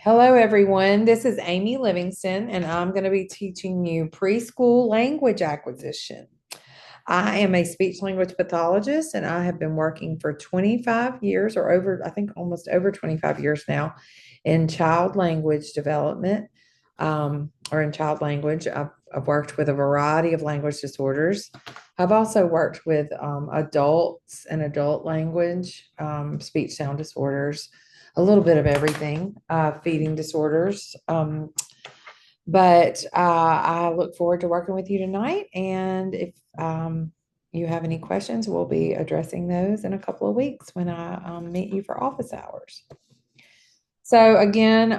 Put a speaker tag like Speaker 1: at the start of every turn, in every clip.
Speaker 1: Hello, everyone. This is Amy Livingston, and I'm going to be teaching you preschool language acquisition. I am a speech language pathologist, and I have been working for 25 years or over, I think almost over 25 years now in child language development or in child language. I've worked with a variety of language disorders. I've also worked with adults and adult language, speech sound disorders, a little bit of everything, feeding disorders. But I look forward to working with you tonight. And if you have any questions, we'll be addressing those in a couple of weeks when I meet you for office hours. So again,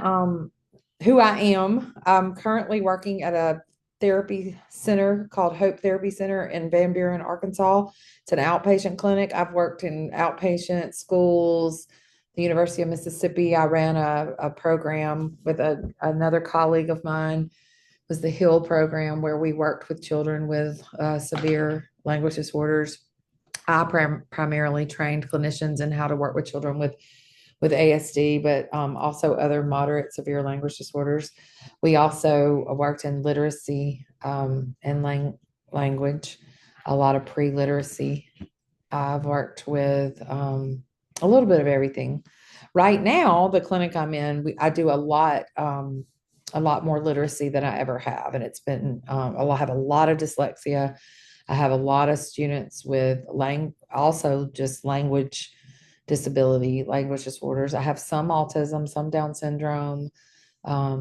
Speaker 1: who I am, I'm currently working at a therapy center called Hope Therapy Center in Van Buren, Arkansas. It's an outpatient clinic. I've worked in outpatient schools, the University of Mississippi. I ran a program with another colleague of mine, was the Hill program, where we worked with children with severe language disorders. I primarily trained clinicians in how to work with children with ASD, but also other moderate severe language disorders. We also worked in literacy and language, a lot of pre-literacy. I've worked with a little bit of everything. Right now, the clinic I'm in, I do a lot more literacy than I ever have, and it's been I have a lot of dyslexia. I have a lot of students with also just language disability, language disorders. I have some autism, some Down syndrome, a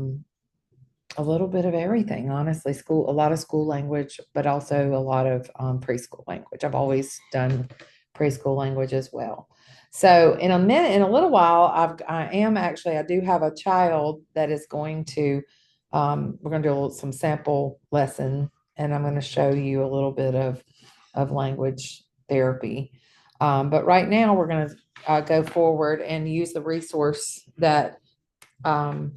Speaker 1: little bit of everything, honestly. A lot of school language, but also a lot of preschool language. I've always done preschool language as well. So in a little while, I do have a child that is going to, we're going to do some sample lesson, and I'm going to show you a little bit of language therapy. But right now we're going to go forward and use the resource that I'm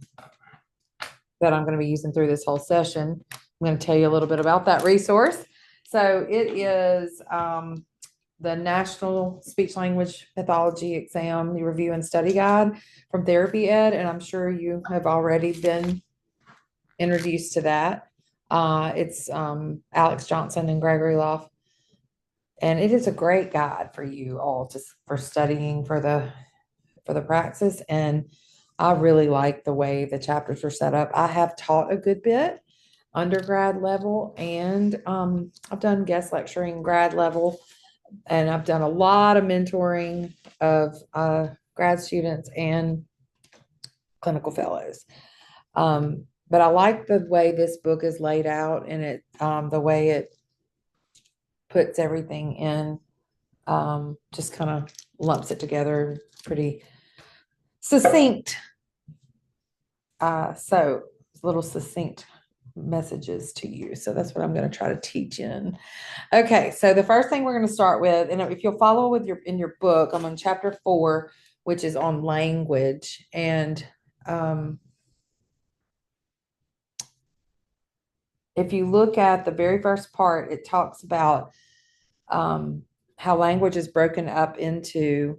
Speaker 1: going to be using through this whole session. I'm going to tell you a little bit about that resource. So it is the National Speech Language Pathology Exam Review and Study Guide from Therapy Ed, and I'm sure you have already been introduced to that. It's Alex Johnson and Gregory Loff, and it is a great guide for you all for studying for the praxis. And I really like the way the chapters are set up. I have taught a good bit undergrad level, and I've done guest lecturing grad level, and I've done a lot of mentoring of grad students and clinical fellows. But I like the way this book is laid out, and the way it puts everything in, just kind of lumps it together pretty succinct. So little succinct messages to you. So that's what I'm going to try to teach in. Okay, so the first thing we're going to start with, and if you'll follow in your book, I'm on chapter 4, which is on language. And if you look at the very first part, it talks about how language is broken up into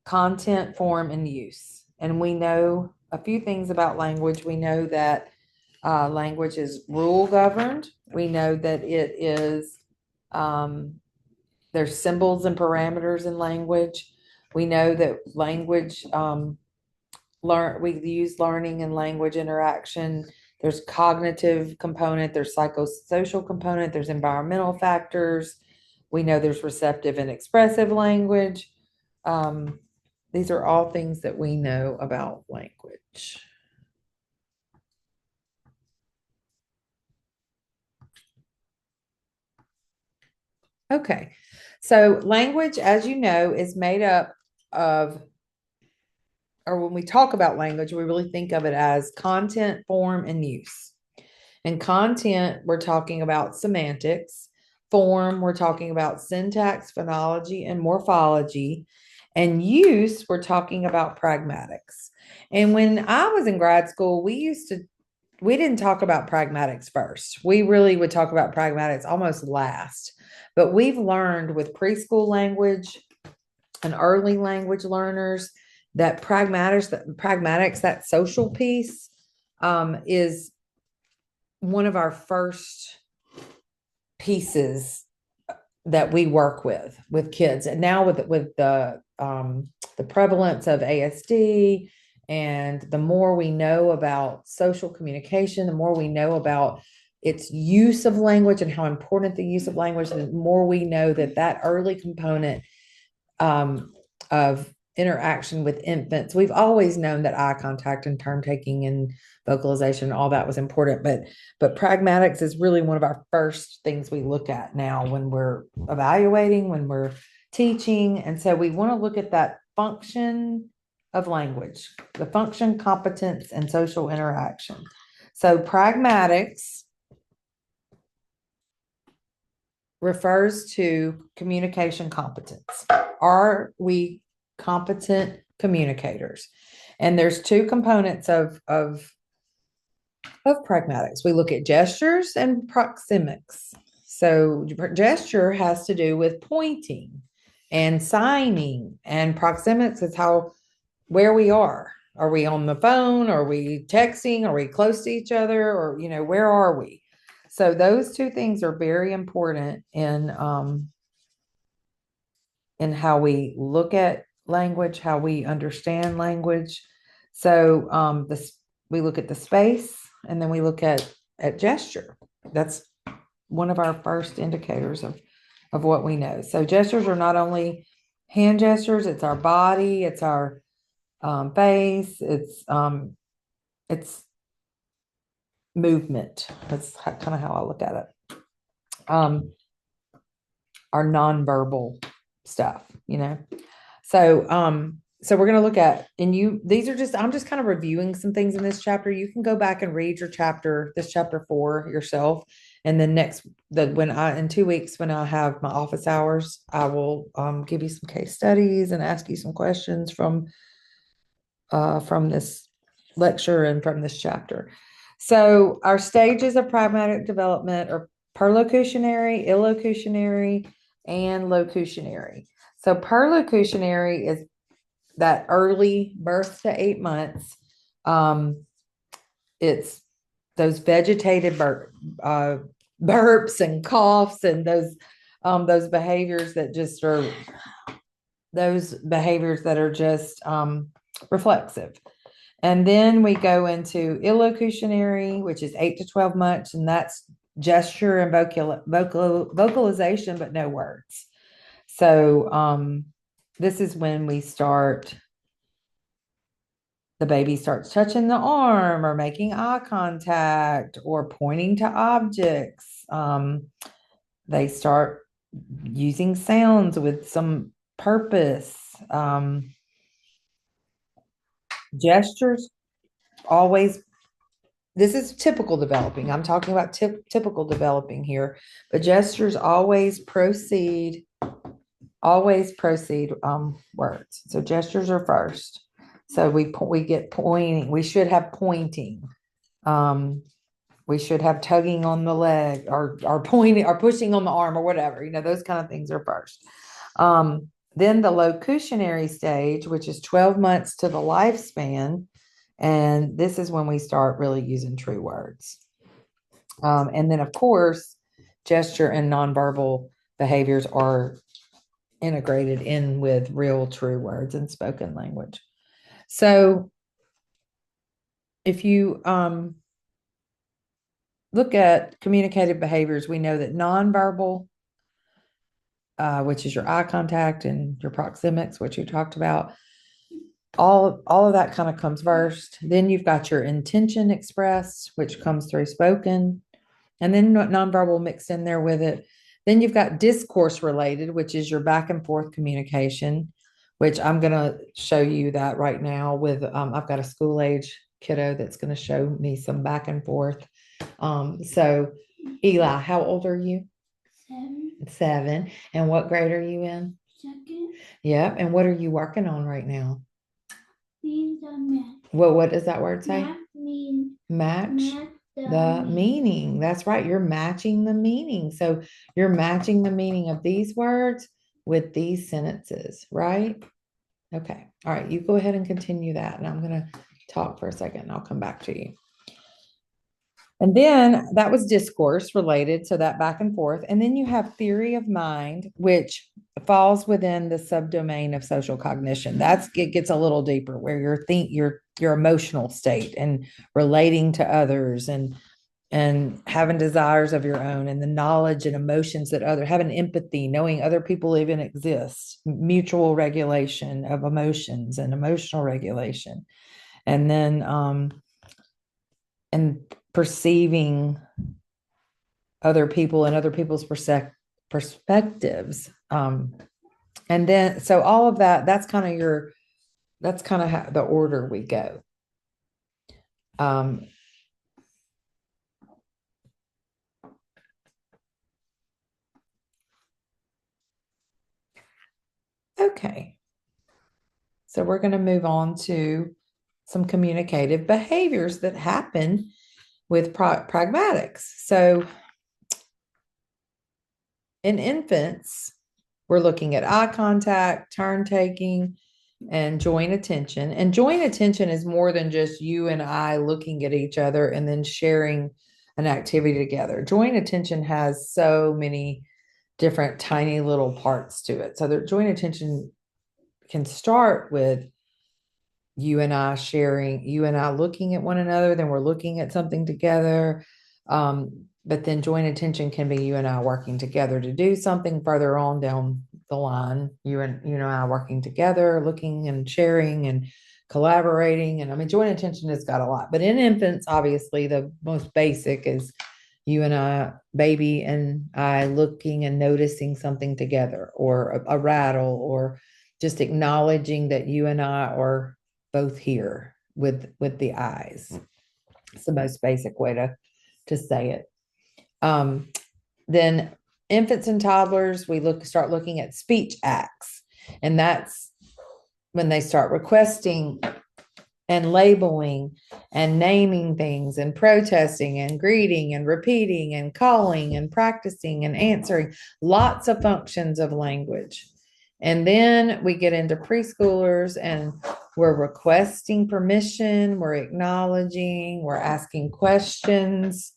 Speaker 1: content, form, and use. And we know a few things about language. We know that language is rule governed. We know that it is, there's symbols and parameters in language. We know that language, we use learning and language interaction. There's cognitive component, there's psychosocial component, there's environmental factors. We know there's receptive and expressive language. These are all things that we know about language. Okay, so language, as you know, is made up of, or when we talk about language, we really think of it as content, form, and use. And content, we're talking about semantics. Form, we're talking about syntax, phonology, and morphology. And use, we're talking about pragmatics. And when I was in grad school, we didn't talk about pragmatics first. We really would talk about pragmatics almost last. But we've learned with preschool language and early language learners that pragmatics, that social piece, is one of our first pieces that we work with kids. And now with the prevalence of ASD, and the more we know about social communication, the more we know about its use of language and how important the use of language, the more we know that that early component of interaction with infants. We've always known that eye contact and turn taking and vocalization, all that was important, but pragmatics is really one of our first things we look at now when we're evaluating, when we're teaching. And so we want to look at that function of language, the function, competence, and social interaction. So pragmatics refers to communication competence. Are we competent communicators? And there's two components of pragmatics. We look at gestures and proxemics. So gesture has to do with pointing and signing, and proxemics is how, where we are. Are we on the phone? Are we texting? Are we close to each other? Or, where are we? So those two things are very important in how we look at language, how we understand language. So we look at the space, and then we look at gesture. That's one of our first indicators of what we know. So gestures are not only hand gestures, it's our body, it's our face, it's movement. That's kind of how I look at it. Our nonverbal stuff, So we're going to look at, and these are just, I'm just kind of reviewing some things in this chapter. You can go back and read this chapter 4 yourself. And then in 2 weeks, when I have my office hours, I will give you some case studies and ask you some questions from this lecture and from this chapter. So our stages of pragmatic development are perlocutionary, illocutionary, and locutionary. So perlocutionary is that early birth to 8 months. It's those vegetative burps and coughs and those behaviors that just are just reflexive. And then we go into illocutionary, which is 8 to 12 months, and that's gesture and vocalization, but no words. So this is when the baby starts touching the arm or making eye contact or pointing to objects. They start using sounds with some purpose. Gestures always, this is typical developing. I'm talking about typical developing here, but gestures always precede words. So gestures are first. So we get pointing. We should have pointing. We should have tugging on the leg or pointing or pushing on the arm or whatever. Those kind of things are first. Then the locutionary stage, which is 12 months to the lifespan. And this is when we start really using true words. And then, of course, gesture and nonverbal behaviors are integrated in with real true words and spoken language. So if you look at communicative behaviors, we know that nonverbal, which is your eye contact and your proxemics, which you talked about, all of that kind of comes first. Then you've got your intention expressed, which comes through spoken, and then nonverbal mixed in there with it. Then you've got discourse related, which is your back and forth communication, which I'm going to show you that right now with, I've got a school age kiddo that's going to show me some back and forth. So Eli, how old are you? 7. And what grade are you in? 2nd. Yep. And what are you working on right now? Well, what does that word say? Match the meaning. That's right. You're matching the meaning. So you're matching the meaning of these words with these sentences, right? Okay. All right. You go ahead and continue that. And I'm going to talk for a second and I'll come back to you. And then that was discourse related, so that back and forth. And then you have theory of mind, which falls within the subdomain of social cognition. It gets a little deeper, where your emotional state and relating to others and having desires of your own and the knowledge and emotions that other having empathy, knowing other people even exist, mutual regulation of emotions and emotional regulation. And then and perceiving other people and other people's perspectives. And then, so all of that, that's kind of how the order we go. Um, okay. So we're going to move on to some communicative behaviors that happen with pragmatics. So in infants, we're looking at eye contact, turn taking, and joint attention. And joint attention is more than just you and I looking at each other and then sharing an activity together. Joint attention has so many different tiny little parts to it. So the joint attention can start with you and I looking at one another, then we're looking at something together. But then joint attention can be you and I working together to do something further on down the line. You and I working together, looking and sharing and collaborating. And I mean, joint attention has got a lot. But in infants, obviously, the most basic is you and I, baby and I, looking and noticing something together, or a rattle, or just acknowledging that you and I are both here with the eyes. It's the most basic way to say it. Then infants and toddlers, we start looking at speech acts, and that's when they start requesting and labeling and naming things and protesting and greeting and repeating and calling and practicing and answering, lots of functions of language. And then we get into preschoolers, and we're requesting permission, we're acknowledging, we're asking questions,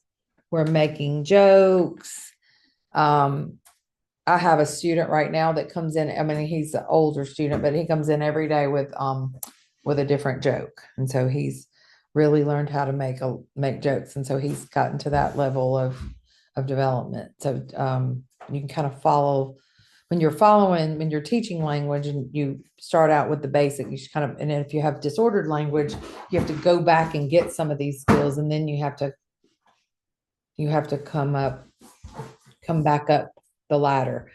Speaker 1: we're making jokes. I have a student right now that comes in. I mean, he's an older student, but he comes in every day with a different joke. And so he's really learned how to make jokes. And so he's gotten to that level of development. So you can kind of follow when you're teaching language, and you start out with the basic, you should kind of, and if you have disordered language, you have to go back and get some of these skills, and then you have to come back up the ladder.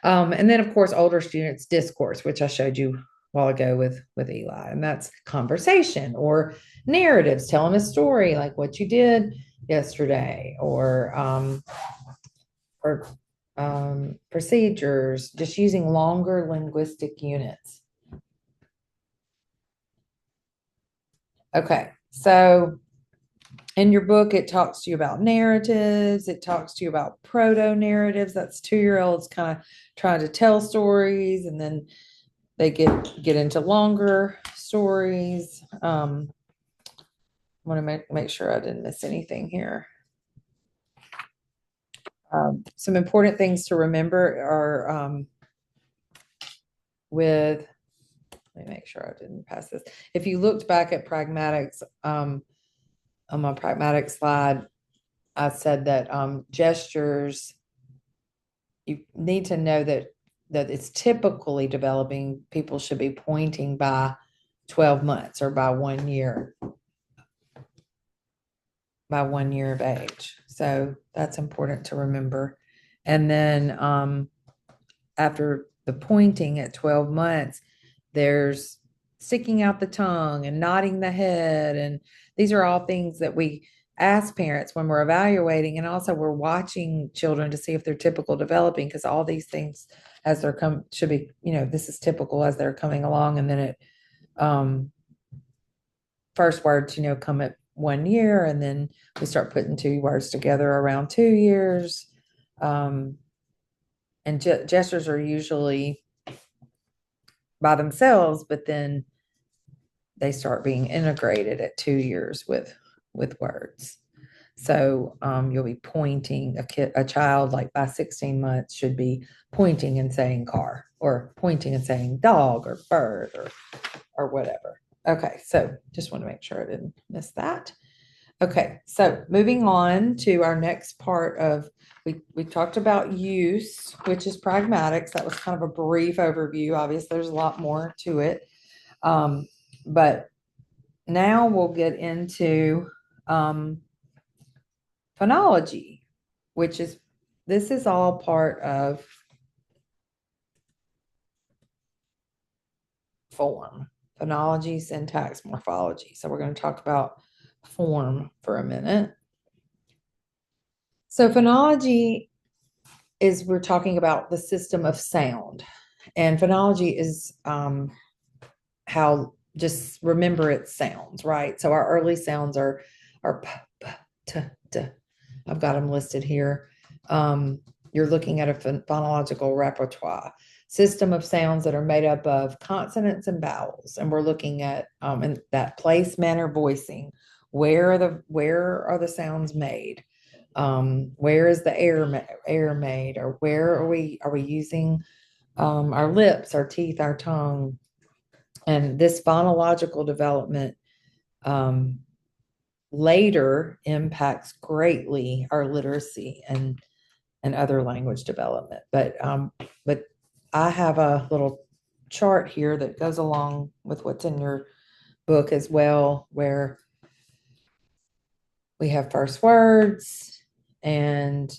Speaker 1: And then of course, older students, discourse, which I showed you a while ago with Eli, and that's conversation or narratives. Tell them a story, like what you did yesterday, or procedures, just using longer linguistic units. Okay, so in your book, it talks to you about narratives. It talks to you about proto narratives. That's 2-year-olds kind of trying to tell stories, and then they get into longer stories. I want to make sure I didn't miss anything here. Some important things to remember are let me make sure I didn't pass this. If you looked back at pragmatics, on my pragmatic slide, I said that gestures, you need to know that it's typically developing. People should be pointing by 12 months or by 1 year of age. So that's important to remember. And then after the pointing at 12 months, there's sticking out the tongue and nodding the head. And these are all things that we ask parents when we're evaluating. And also we're watching children to see if they're typical developing, because all these things as they're should be, this is typical as they're coming along. And then first words, come at 1 year, and then we start putting 2 words together around 2 years. And gestures are usually by themselves, but then they start being integrated at 2 years with words. So you'll be pointing a child like by 16 months should be pointing and saying car, or pointing and saying dog or bird or whatever. Okay, so just want to make sure I didn't miss that. Okay, so moving on to our next part of, we talked about use, which is pragmatics. That was kind of a brief overview. Obviously, there's a lot more to it. But now we'll get into phonology, which is, this is all part of form, phonology, syntax, morphology. So we're going to talk about form for a minute. So phonology is, we're talking about the system of sound, and phonology is how, just remember its sounds, right? So our early sounds are p, p, t, d. I've got them listed here. You're looking at a phonological repertoire system of sounds that are made up of consonants and vowels, and we're looking at in that place, manner, voicing. Where are the sounds made? Where is the air made, or where are we using our lips, our teeth, our tongue? And this phonological development later impacts greatly our literacy and other language development. But I have a little chart here that goes along with what's in your book as well, where we have first words, and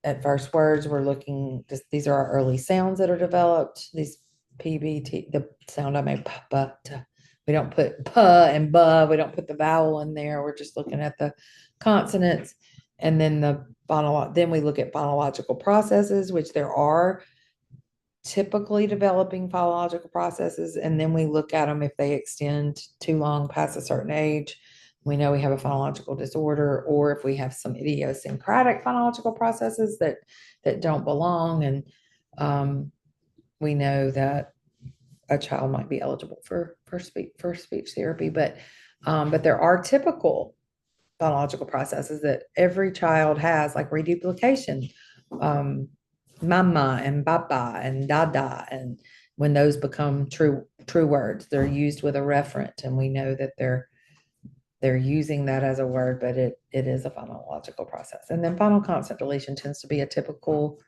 Speaker 1: at first words, we're looking, just, these are our early sounds that are developed. These PBT, the sound I made, we don't put p and b, we don't put the vowel in there. We're just looking at the consonants. And then then we look at phonological processes, which there are typically developing phonological processes. And then we look at them if they extend too long past a certain age. We know we have a phonological disorder, or if we have some idiosyncratic phonological processes that don't belong. And we know that a child might be eligible for speech therapy, but there are typical phonological processes that every child has, like reduplication, mama and papa and dada, and when those become true words, they're used with a referent, and we know that they're using that as a word, but it is a phonological process. And then final consonant deletion tends to be a typical.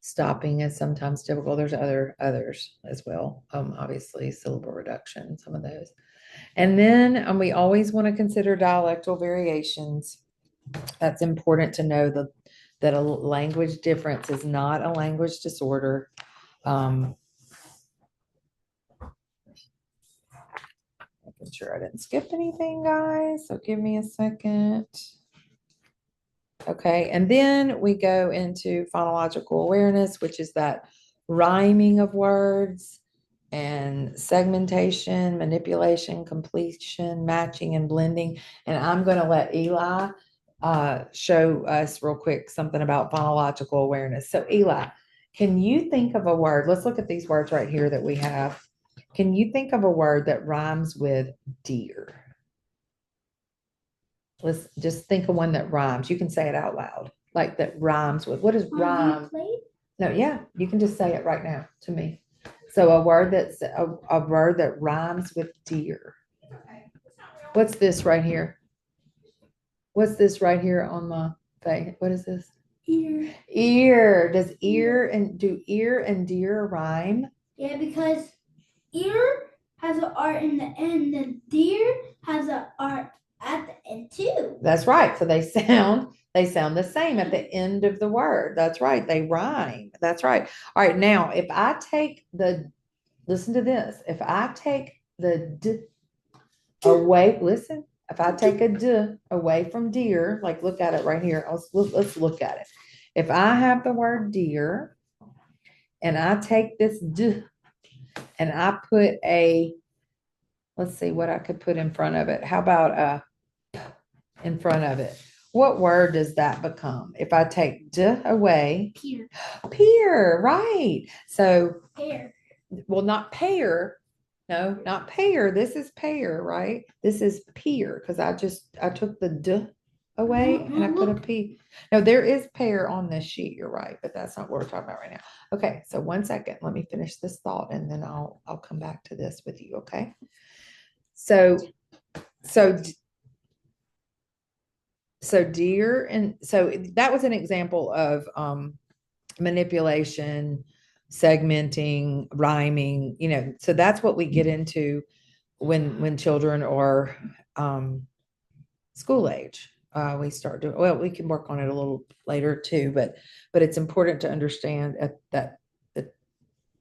Speaker 1: Stopping is sometimes typical. There's others as well. Obviously, syllable reduction, some of those. And then we always want to consider dialectal variations. That's important to know that a language difference is not a language disorder. Making sure I didn't skip anything, guys. So give me a second. Okay, and then we go into phonological awareness, which is that rhyming of words and segmentation, manipulation, completion, matching, and blending. And I'm going to let Eli show us real quick something about phonological awareness. So Eli, can you think of a word? Let's look at these words right here that we have. Can you think of a word that rhymes with deer? Let's just think of one that rhymes. You can say it out loud, like that rhymes with. What is rhyme? No, yeah, you can just say it right now to me. So a word that's a word that rhymes with deer. What's this right here? What's this right here on my face? What is this?
Speaker 2: Ear.
Speaker 1: Ear. Does ear and deer rhyme?
Speaker 2: Yeah, because ear has an R in the end, and deer has an R at the end too.
Speaker 1: That's right. So they sound the same at the end of the word. That's right. They rhyme. That's right. All right. Now, if I take listen to this. If I take the d away, listen. If I take a d away from deer, like look at it right here. Let's look at it. If I have the word deer and I take this d and I put let's see what I could put in front of it. How about a in front of it? What word does that become? If I take d away,
Speaker 2: Peer.
Speaker 1: Peer, right? So
Speaker 2: Pear.
Speaker 1: well, not pair. No, not pair. This is pair, right? This is peer because I took the d away and I put a p. No, there is pair on this sheet. You're right, but that's not what we're talking about right now. Okay, so 1 second. Let me finish this thought and then I'll come back to this with you. Okay. So so so dear, and so that was an example of manipulation, segmenting, rhyming, so that's what we get into when children are school age. We start doing well. We can work on it a little later too, but it's important to understand that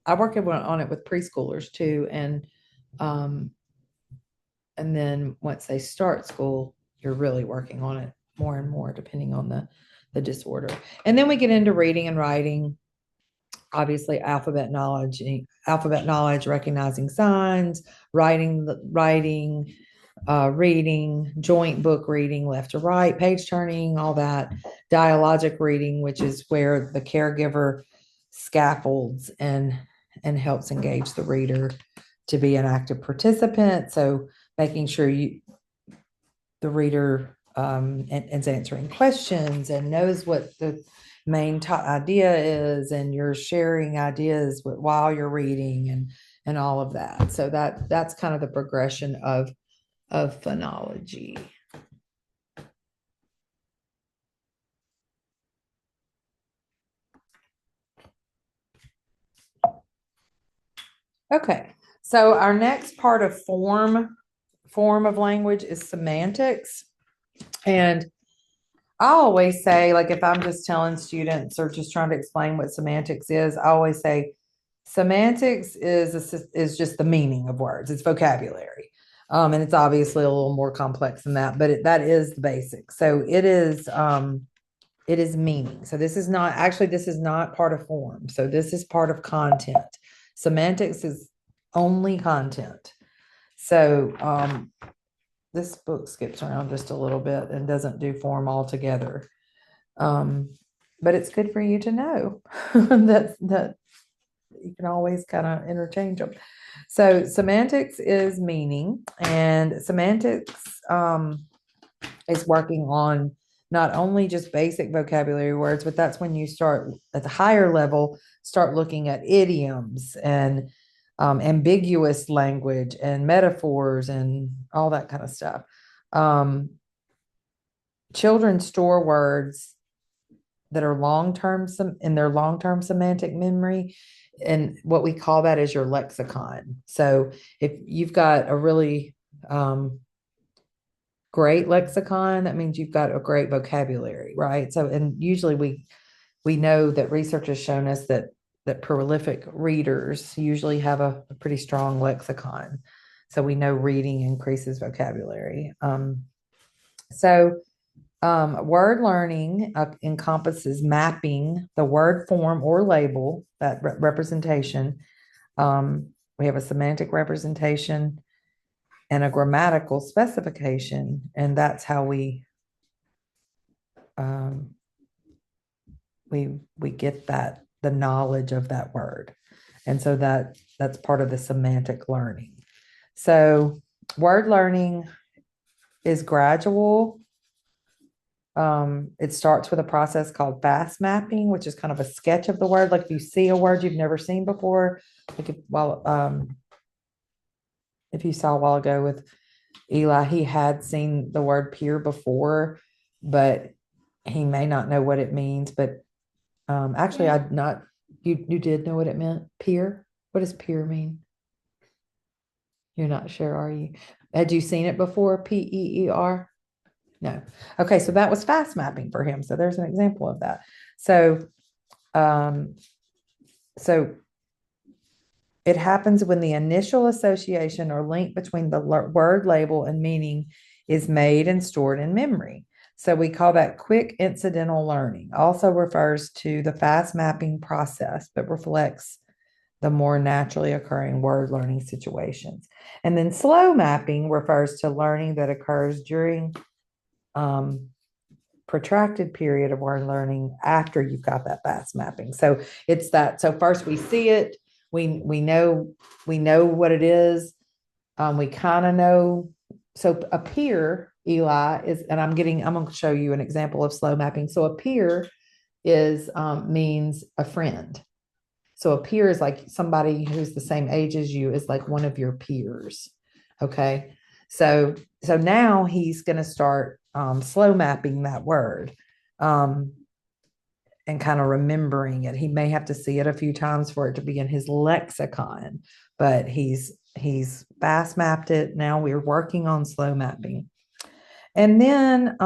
Speaker 1: I work on it with preschoolers too, and then once they start school, you're really working on it more and more depending on the disorder. And then we get into reading and writing, obviously alphabet knowledge, recognizing signs, writing, reading, joint book reading, left to right, page turning, all that, dialogic reading, which is where the caregiver scaffolds and helps engage the reader to be an active participant. So making sure the reader is answering questions and knows what the main idea is, and you're sharing ideas while you're reading and all of that. So that's kind of the progression of phonology. Okay, so our next part of form of language is semantics. And I always say, like, if I'm just telling students or just trying to explain what semantics is, I always say semantics is just the meaning of words. It's vocabulary. And it's obviously a little more complex than that, but that is the basic. So it is meaning. So this is not part of form. So this is part of content. Semantics is only content. So this book skips around just a little bit and doesn't do form altogether. But it's good for you to know that you can always kind of interchange them. So semantics is meaning, and semantics is working on not only just basic vocabulary words, but that's when you start at the higher level, start looking at idioms and ambiguous language and metaphors and all that kind of stuff. Children store words that are long-term in their long-term semantic memory, and what we call that is your lexicon. So if you've got a really great lexicon, that means you've got a great vocabulary, right? So, and usually we know that research has shown us that prolific readers usually have a pretty strong lexicon. So we know reading increases vocabulary. Word learning encompasses mapping the word form or label, that representation. We have a semantic representation and a grammatical specification, and that's how we get the knowledge of that word. And so that's part of the semantic learning. So word learning is gradual. It starts with a process called fast mapping, which is kind of a sketch of the word. Like if you see a word you've never seen before, like if you saw a while ago with Eli, he had seen the word peer before, but he may not know what it means. But actually, I'd not. You did know what it meant? Peer? What does peer mean? You're not sure, are you? Had you seen it before? PEER? No. Okay, so that was fast mapping for him. So there's an example of that. So, so it happens when the initial association or link between the word label and meaning is made and stored in memory. So we call that quick incidental learning. Also refers to the fast mapping process, but reflects the more naturally occurring word learning situations. And then slow mapping refers to learning that occurs during protracted period of word learning after you've got that fast mapping. So it's that. So first we see it, We know what it is. We kind of know. So appear, Eli, is, and I'm going to show you an example of slow mapping. So appear is means a friend. So a peer is like somebody who's the same age as you, is like one of your peers. Okay. So now he's going to start slow mapping that word. And kind of remembering it. He may have to see it a few times for it to be in his lexicon, but he's fast mapped it. Now we're working on slow mapping. And then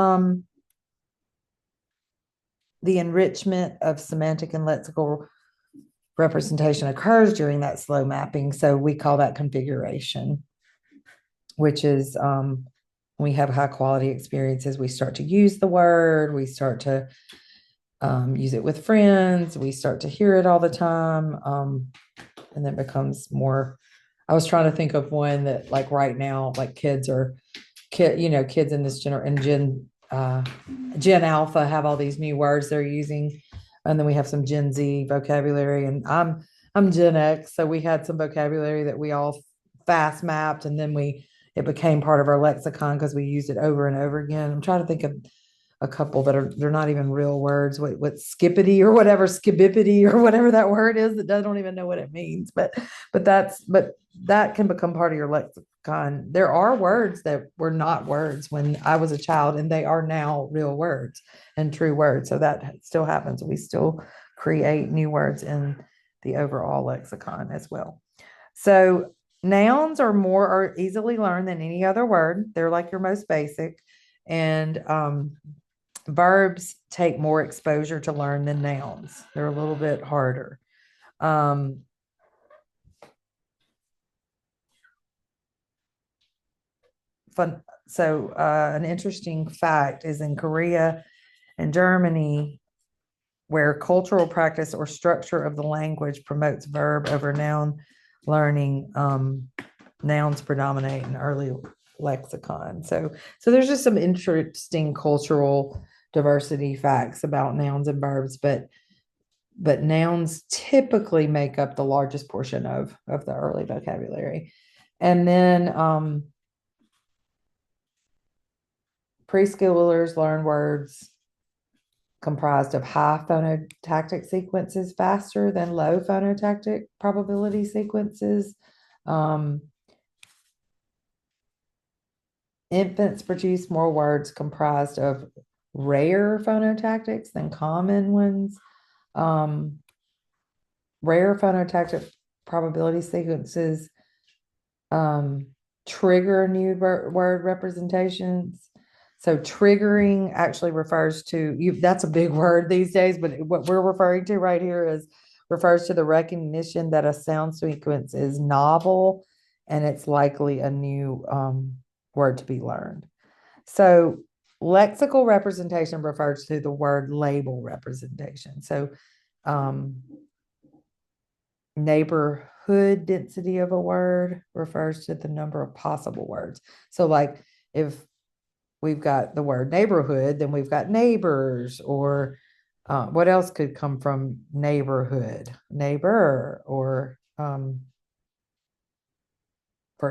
Speaker 1: the enrichment of semantic and lexical representation occurs during that slow mapping. So we call that configuration, which is we have high quality experiences. We start to use the word, we start to use it with friends, we start to hear it all the time. And then becomes more. I was trying to think of one that, like, right now, like kids in this Gen Alpha have all these new words they're using, and then we have some Gen Z vocabulary, and I'm Gen X, so we had some vocabulary that we all fast mapped, and then it became part of our lexicon because we used it over and over again. I'm trying to think of a couple that they're not even real words. What skippity or whatever, skibippity or whatever that word is, that I don't even know what it means. But that can become part of your lexicon. There are words that were not words when I was a child, and they are now real words and true words. So that still happens. We still create new words in the overall lexicon as well. So nouns are easily learned than any other word. They're like your most basic. And verbs take more exposure to learn than nouns. They're a little bit harder. An interesting fact is, in Korea and Germany, where cultural practice or structure of the language promotes verb over noun learning, nouns predominate in early lexicon. So there's just some interesting cultural diversity facts about nouns and verbs, but nouns typically make up the largest portion of the early vocabulary. And then preschoolers learn words comprised of high phonotactic sequences faster than low phonotactic probability sequences. Infants produce more words comprised of rare phonotactics than common ones. Rare phonotactic probability sequences trigger new word representations. So triggering actually refers to you. That's a big word these days, but what we're referring to right here refers to the recognition that a sound sequence is novel and it's likely a new word to be learned. So lexical representation refers to the word label representation. So neighborhood density of a word refers to the number of possible words. So like if we've got the word neighborhood, then we've got neighbors, or what else could come from neighborhood? Neighbor, or for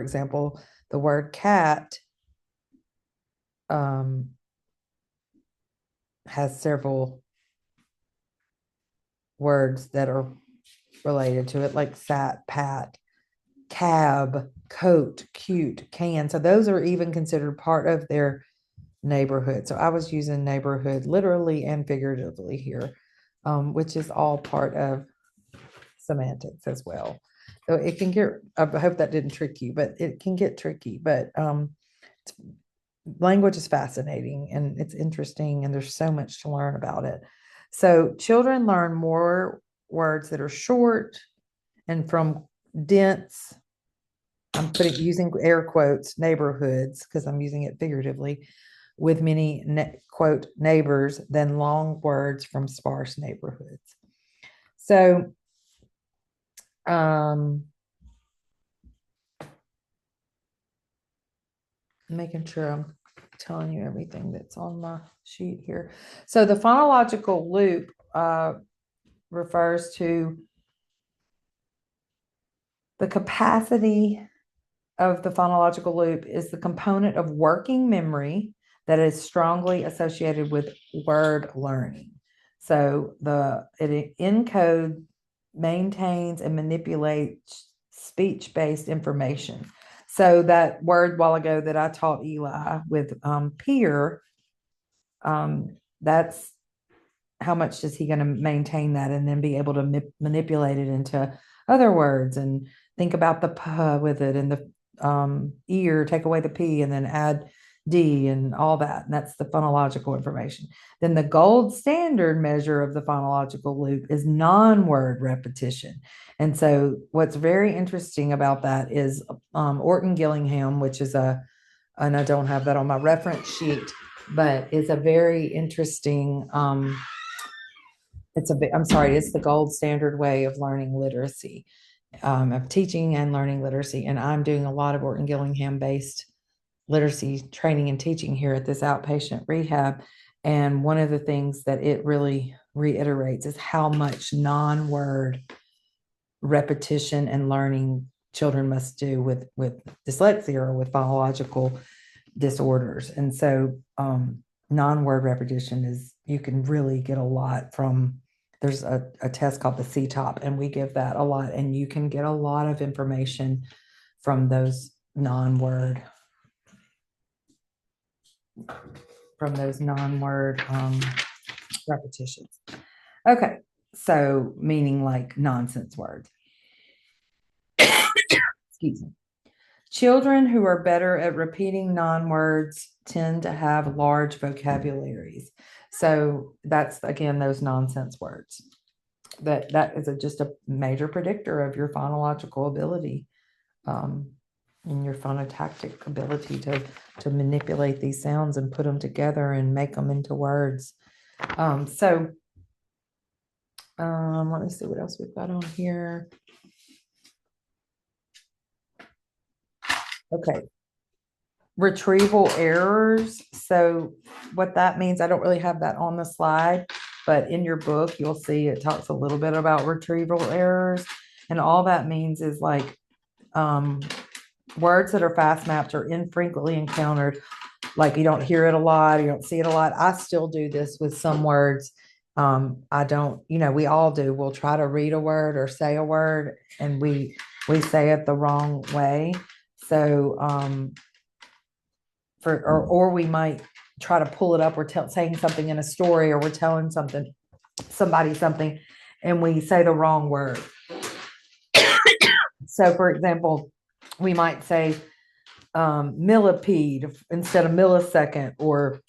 Speaker 1: example, the word cat has several words that are related to it, like sat, pat, cab, coat, cute, can. So those are even considered part of their neighborhood. So I was using neighborhood literally and figuratively here, which is all part of semantics as well. So it can get, I hope that didn't trick you, but it can get tricky. But language is fascinating and it's interesting, and there's so much to learn about it. So children learn more words that are short and from dense, I'm using air quotes, neighborhoods, because I'm using it figuratively, with many quote neighbors than long words from sparse neighborhoods. So making sure I'm telling you everything that's on my sheet here. So the phonological loop refers to The capacity of the phonological loop is the component of working memory that is strongly associated with word learning. So it encodes, maintains, and manipulates speech-based information. So that word while ago that I taught Eli with peer, that's how much is he going to maintain that and then be able to manipulate it into other words and think about the p with it and the ear, take away the p and then add d and all that. And that's the phonological information. Then the gold standard measure of the phonological loop is non-word repetition. And so what's very interesting about that is Orton Gillingham, which is and I don't have that on my reference sheet, but it's a very interesting it's the gold standard way of learning literacy, of teaching and learning literacy. And I'm doing a lot of Orton Gillingham based literacy training and teaching here at this outpatient rehab. And one of the things that it really reiterates is how much non-word repetition and learning children must do with dyslexia or with phonological disorders. And so non-word repetition is, you can really get a lot from, there's a test called the CTOP, and we give that a lot, and you can get a lot of information from those non-word repetitions. Okay, so meaning like nonsense words. Excuse me. Children who are better at repeating non-words tend to have large vocabularies. So that's, again, those nonsense words. That is just a major predictor of your phonological ability, and your phonotactic ability to manipulate these sounds and put them together and make them into words. Let me see what else we've got on here. Okay. Retrieval errors. So what that means, I don't really have that on the slide, but in your book, you'll see it talks a little bit about retrieval errors. And all that means is like words that are fast mapped are infrequently encountered. Like you don't hear it a lot, you don't see it a lot. I still do this with some words. I don't, we all do. We'll try to read a word or say a word and we say it the wrong way. So or we might try to pull it up. We're saying something in a story, or we're telling somebody something, and we say the wrong word. So, for example, we might say millipede instead of millisecond, or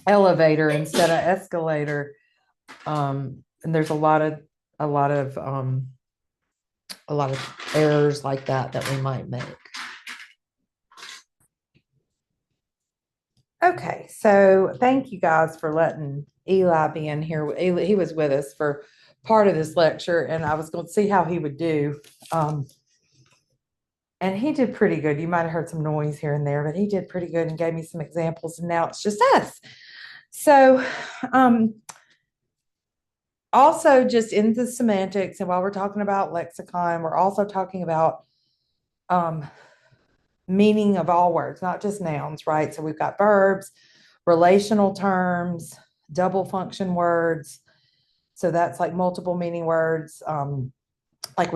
Speaker 1: elevator instead of escalator. And there's a lot of errors like that we might make. Okay, so thank you guys for letting Eli be in here. He was with us for part of this lecture, and I was going to see how he would do. And he did pretty good. You might have heard some noise here and there, but he did pretty good and gave me some examples, and now it's just us. So also just in the semantics, and while we're talking about lexicon, we're also talking about meaning of all words, not just nouns, right? So we've got verbs, relational terms, double function words. So that's like multiple meaning words. Like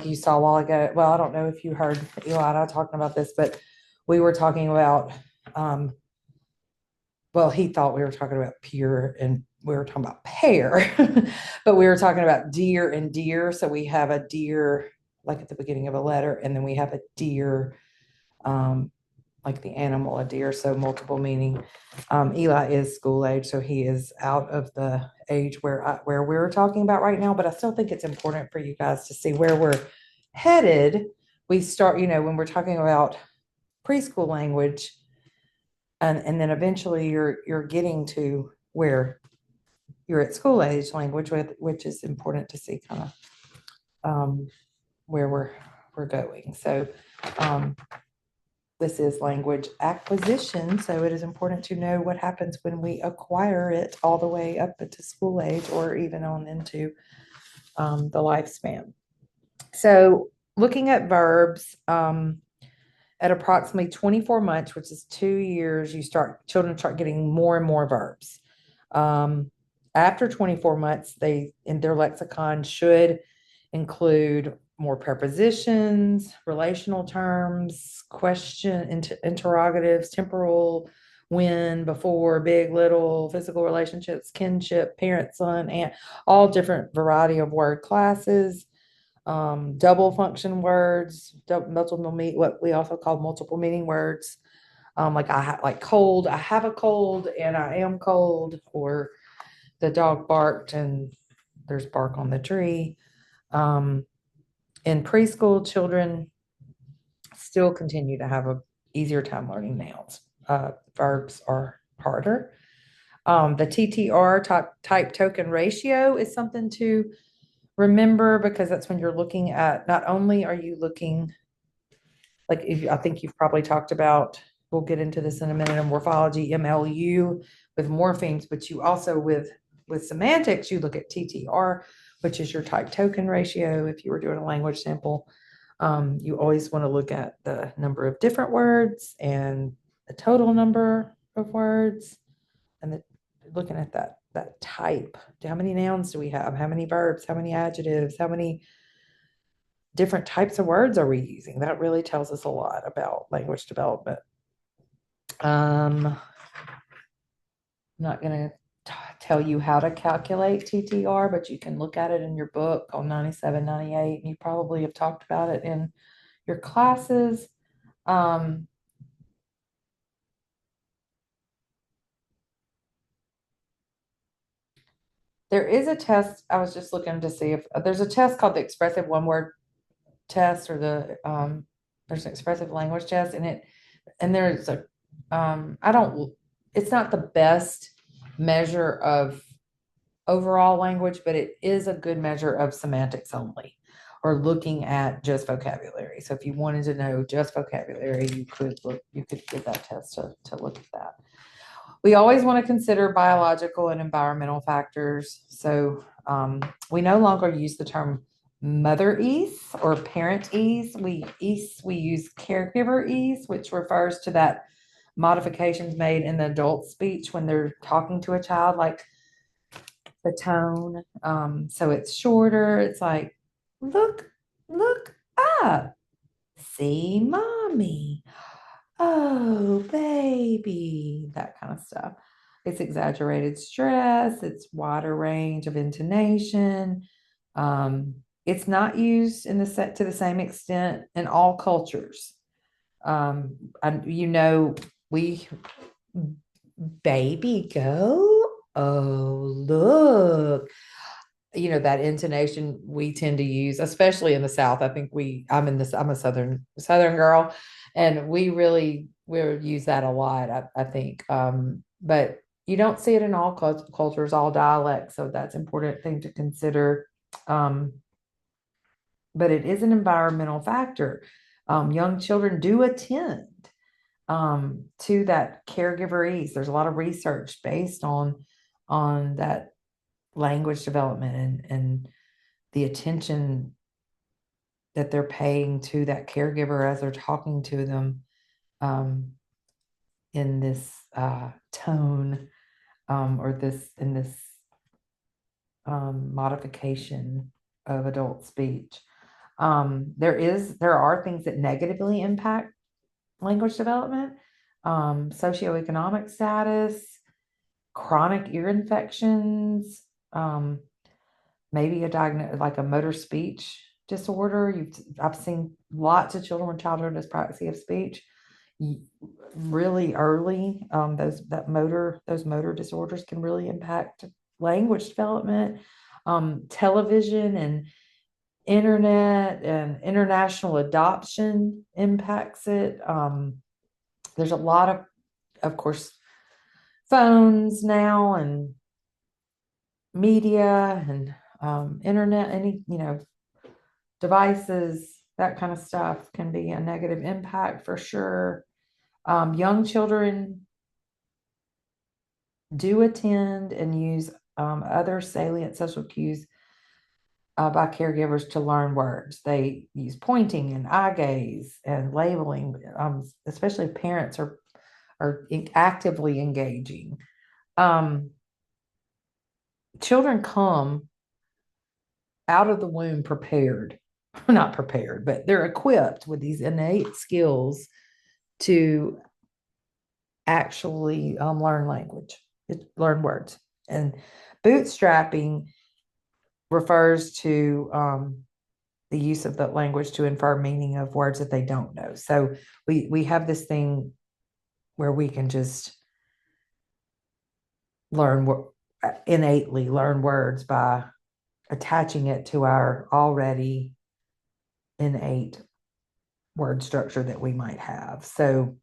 Speaker 1: you saw a while ago. Well, I don't know if you heard Eli and I talking about this, but we were talking about, well, he thought we were talking about pure and we were talking about pear, but we were talking about deer and deer. So we have a deer, like at the beginning of a letter, and then we have a deer, like the animal, a deer, so multiple meaning. Eli is school age, so he is out of the age where we're talking about right now, but I still think it's important for you guys to see where we're headed. We start, when we're talking about preschool language, and then eventually you're getting to where you're at school age language, which is important to see kind of where we're going. So this is language acquisition, so it is important to know what happens when we acquire it all the way up into school age or even on into the lifespan. So looking at verbs, at approximately 24 months, which is 2 years, children start getting more and more verbs. Um, After 24 months, they in their lexicon should include more prepositions, relational terms, interrogatives, temporal, when, before, big, little, physical relationships, kinship, parent, son, aunt, all different variety of word classes, double function words, multiple mean, what we also call multiple meaning words. Like cold, I have a cold and I am cold, or the dog barked and there's bark on the tree. In preschool, children still continue to have a easier time learning nouns. Verbs are harder. The TTR type token ratio is something to remember, because that's when you're looking at, not only are you looking, like, if I think you've probably talked about, we'll get into this in a minute, in morphology, MLU with morphemes, but you also with semantics, you look at TTR, which is your type token ratio. If you were doing a language sample, you always want to look at the number of different words and the total number of words, and looking at that type. How many nouns do we have? How many verbs? How many adjectives? How many different types of words are we using? That really tells us a lot about language development. I'm not going to tell you how to calculate TTR, but you can look at it in your book on 97, 98, and you probably have talked about it in your classes. Um, there is a test. I was just looking to see if there's a test called the expressive one word test, or there's an expressive language test, and there's a I don't it's not the best measure of overall language, but it is a good measure of semantics only, or looking at just vocabulary. So if you wanted to know just vocabulary, you could give that test to look at that. We always want to consider biological and environmental factors. So we no longer use the term mother ease or parent ease. We use caregiver ease, which refers to that modifications made in the adult speech when they're talking to a child, like the tone. So it's shorter. It's like, look up, see mommy, oh baby, that kind of stuff. It's exaggerated stress. It's wider range of intonation. Um, it's not used in the set to the same extent in all cultures. And we baby go. Oh, look. That intonation we tend to use, especially in the South. I think I'm a Southern girl, and we'll use that a lot, I think. But you don't see it in all cultures, all dialects. So that's an important thing to consider. Um, but it is an environmental factor. Young children do attend to that caregiver ease. There's a lot of research based on that language development and the attention that they're paying to that caregiver as they're talking to them, um, in this tone, or this modification of adult speech. There are things that negatively impact language development, socioeconomic status, chronic ear infections, maybe like a motor speech disorder. I've seen lots of children with childhood dyspraxia of speech really early. Those motor disorders can really impact language development. Television and internet and international adoption impacts it. There's a lot of course, phones now and media and internet, devices, that kind of stuff can be a negative impact for sure. Young children do attend and use other salient social cues by caregivers to learn words. They use pointing and eye gaze and labeling, especially if parents are actively engaging. Um, Children come out of the womb prepared, not prepared, but they're equipped with these innate skills to actually learn language, learn words. And bootstrapping refers to the use of the language to infer meaning of words that they don't know. So we have this thing where we can just learn innately learn words by attaching it to our already innate word structure that we might have. So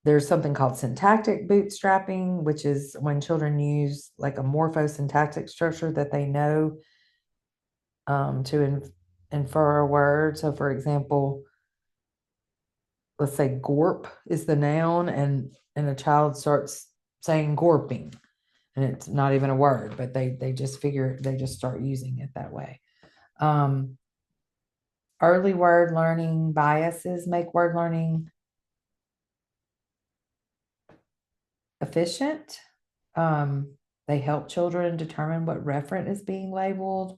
Speaker 1: there's something called syntactic bootstrapping, which is when children use like a morphosyntactic structure that they know to infer a word. So, for example, let's say gorp is the noun, and a child starts saying gorping, and it's not even a word, but they just start using it that way. Early word learning biases make word learning efficient. They help children determine what referent is being labeled.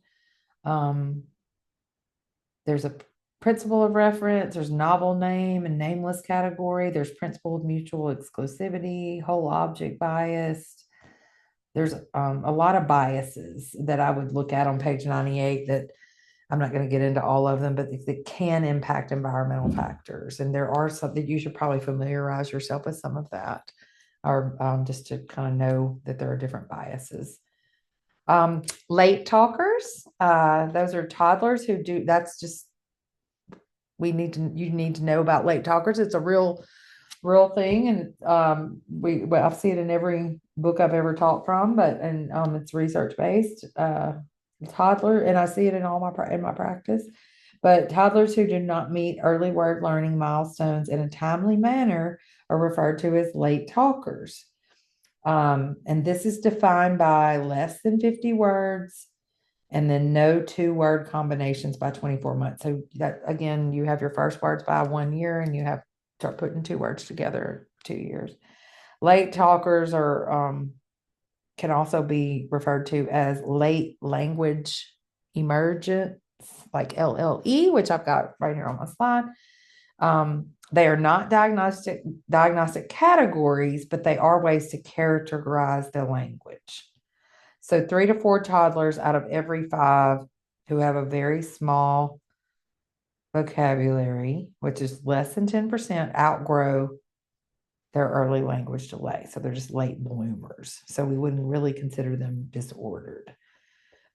Speaker 1: There's a principle of reference, there's novel name and nameless category, there's principle of mutual exclusivity, whole object bias. There's a lot of biases that I would look at on page 98 that I'm not going to get into all of them, but that can impact environmental factors. And there are some that you should probably familiarize yourself with some of that, or just to kind of know that there are different biases. Late talkers, those are toddlers who do, that's just, you need to know about late talkers. It's a real thing. And I see it in every book I've ever taught from, but, and it's research based, toddler, and I see it in in my practice. But toddlers who do not meet early word learning milestones in a timely manner are referred to as late talkers. And this is defined by less than 50 words and then no 2-word combinations by 24 months. So that, again, you have your first words by 1 year and you have start putting 2 words together 2 years. Late talkers are can also be referred to as late language emergence, like LLE, which I've got right here on my slide. They are not diagnostic categories, but they are ways to characterize the language. So 3 to 4 toddlers out of every 5 who have a very small vocabulary, which is less than 10%, outgrow their early language delay. So they're just late bloomers. So we wouldn't really consider them disordered.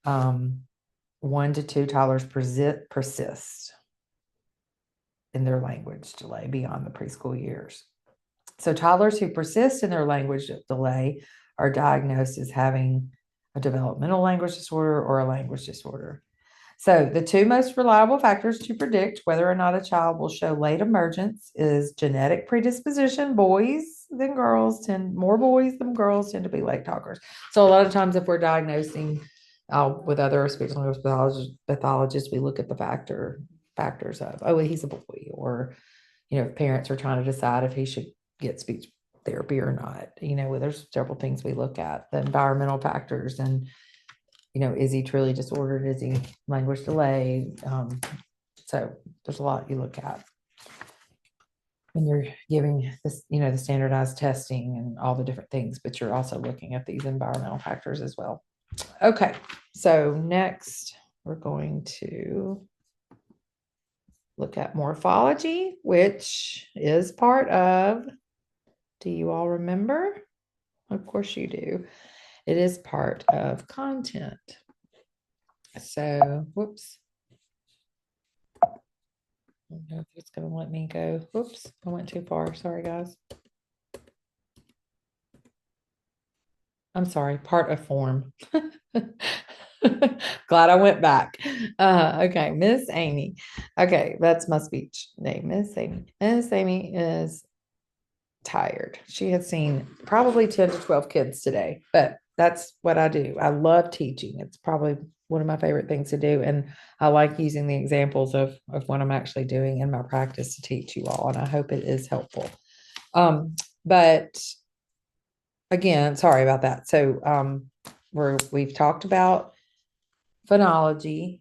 Speaker 1: 1 to 2 toddlers persist in their language delay beyond the preschool years. So toddlers who persist in their language delay are diagnosed as having a developmental language disorder or a language disorder. So the 2 most reliable factors to predict whether or not a child will show late emergence is genetic predisposition. More boys than girls tend to be late talkers. So a lot of times if we're diagnosing with other speech language pathologists, we look at the factors of, oh, he's a boy, or, if parents are trying to decide if he should get speech therapy or not. There's several things we look at, the environmental factors, and is he truly disordered? Is he language delay? So there's a lot you look at when you're giving this, the standardized testing and all the different things, but you're also looking at these environmental factors as well. Okay, so next we're going to look at morphology, which is part of, do you all remember? Of course you do. It is part of content. So, whoops. I don't know if it's going to let me go. Whoops, I went too far. Sorry, guys. I'm sorry, part of form. Glad I went back. Okay, Miss Amy. Okay, that's my speech name, Miss Amy. Miss Amy is tired. She has seen probably 10 to 12 kids today, but that's what I do. I love teaching. It's probably one of my favorite things to do. And I like using the examples of what I'm actually doing in my practice to teach you all. And I hope it is helpful. But again, sorry about that. So we've talked about phonology,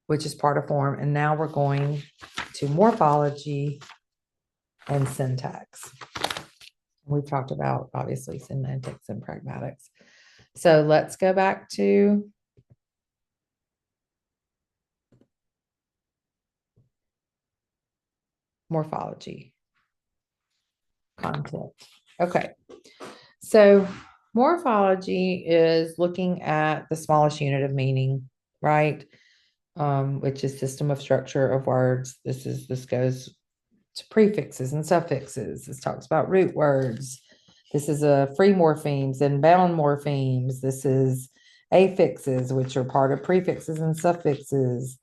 Speaker 1: which is part of form, and now we're going to morphology and syntax. We've talked about obviously semantics and pragmatics. So let's go back to morphology content. Okay. So morphology is looking at the smallest unit of meaning, right? Which is system of structure of words. This goes to prefixes and suffixes. This talks about root words. This is a free morphemes and bound morphemes. This is affixes, which are part of prefixes and suffixes.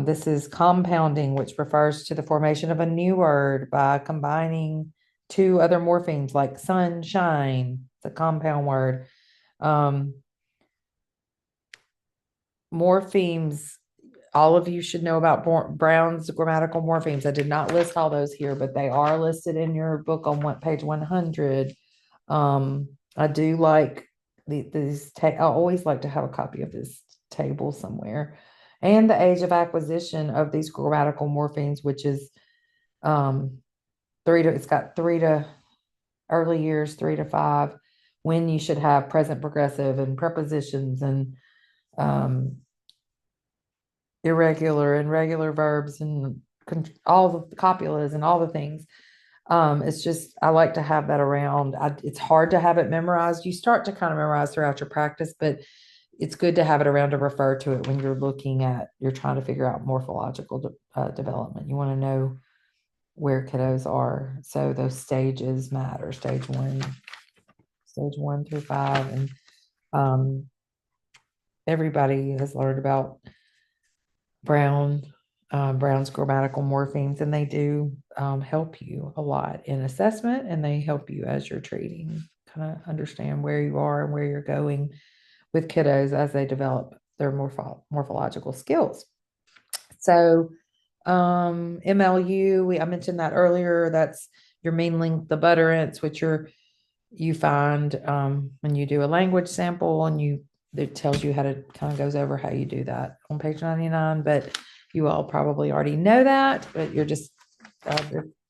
Speaker 1: This is compounding, which refers to the formation of a new word by combining two other morphemes like sunshine. It's a compound word. Morphemes, all of you should know about Brown's grammatical morphemes. I did not list all those here, but they are listed in your book on page 100. I do like these. I always like to have a copy of this table somewhere, and the age of acquisition of these grammatical morphemes, which is three to. It's got 3 to early years, 3 to 5, when you should have present progressive and prepositions and um, irregular and regular verbs and all the copulas and all the things. It's just, I like to have that around. It's hard to have it memorized. You start to kind of memorize throughout your practice, but it's good to have it around to refer to it when you're trying to figure out morphological development. You want to know where kiddos are. So those stages matter, stage 1 through 5. And everybody has learned about Brown's grammatical morphemes, and they do help you a lot in assessment, and they help you as you're treating, kind of understand where you are and where you're going with kiddos as they develop their morphological skills. So MLU, I mentioned that earlier. That's your mean length of utterance, which you find when you do a language sample, and it tells you how to kind of goes over how you do that on page 99. But you all probably already know that, but you're just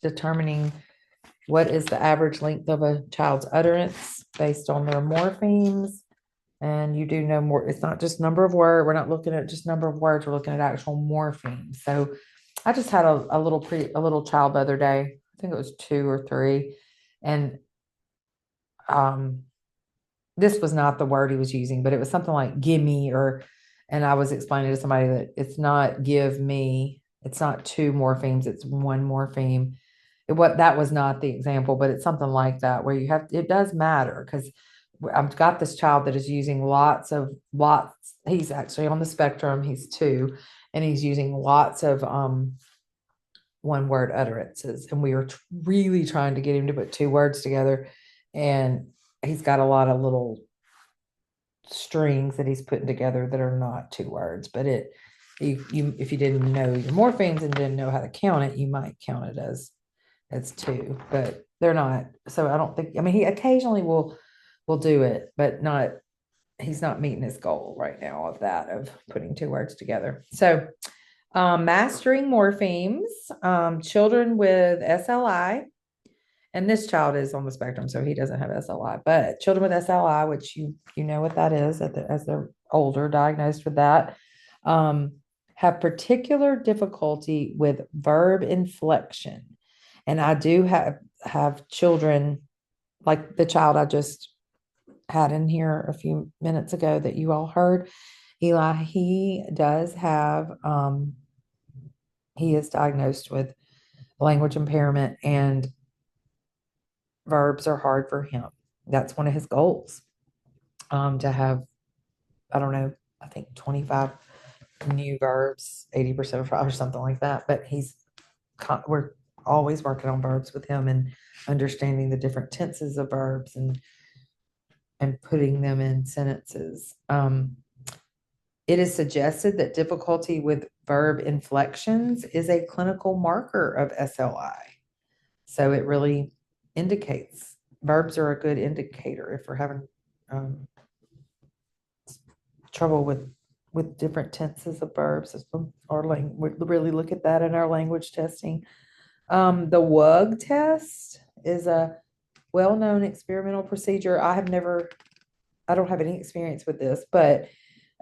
Speaker 1: determining what is the average length of a child's utterance based on their morphemes. And you do know more. It's not just number of words. We're not looking at just number of words. We're looking at actual morphemes. So I just had a little child the other day. I think it was 2 or 3, and this was not the word he was using, but it was something like gimme, and I was explaining to somebody that it's not give me, it's not 2 morphemes, it's 1 morpheme. That was not the example, but it's something like that where it does matter, because I've got this child that is using lots. He's actually on the spectrum, he's 2, and he's using lots of one word utterances. And we were really trying to get him to put 2 words together. And he's got a lot of little strings that he's putting together that are not 2 words. But if you didn't know your morphemes and didn't know how to count it, you might count it as 2, but they're not. So I don't think, I mean, he occasionally will do it, but he's not meeting his goal right now of putting 2 words together. So mastering morphemes, children with SLI, and this child is on the spectrum, so he doesn't have SLI, but children with SLI, which you know what that is as they're older, diagnosed with that, have particular difficulty with verb inflection. And I do have children like the child I just had in here a few minutes ago that you all heard, Eli. He is diagnosed with language impairment, and verbs are hard for him. That's one of his goals, to have, I don't know, I think 25 new verbs, 80% of or something like that. But we're always working on verbs with him and understanding the different tenses of verbs and and putting them in sentences. It is suggested that difficulty with verb inflections is a clinical marker of SLI. So it really indicates verbs are a good indicator if we're having um, trouble with different tenses of verbs. Our we really look at that in our language testing. The WUG test is a well-known experimental procedure. I don't have any experience with this, but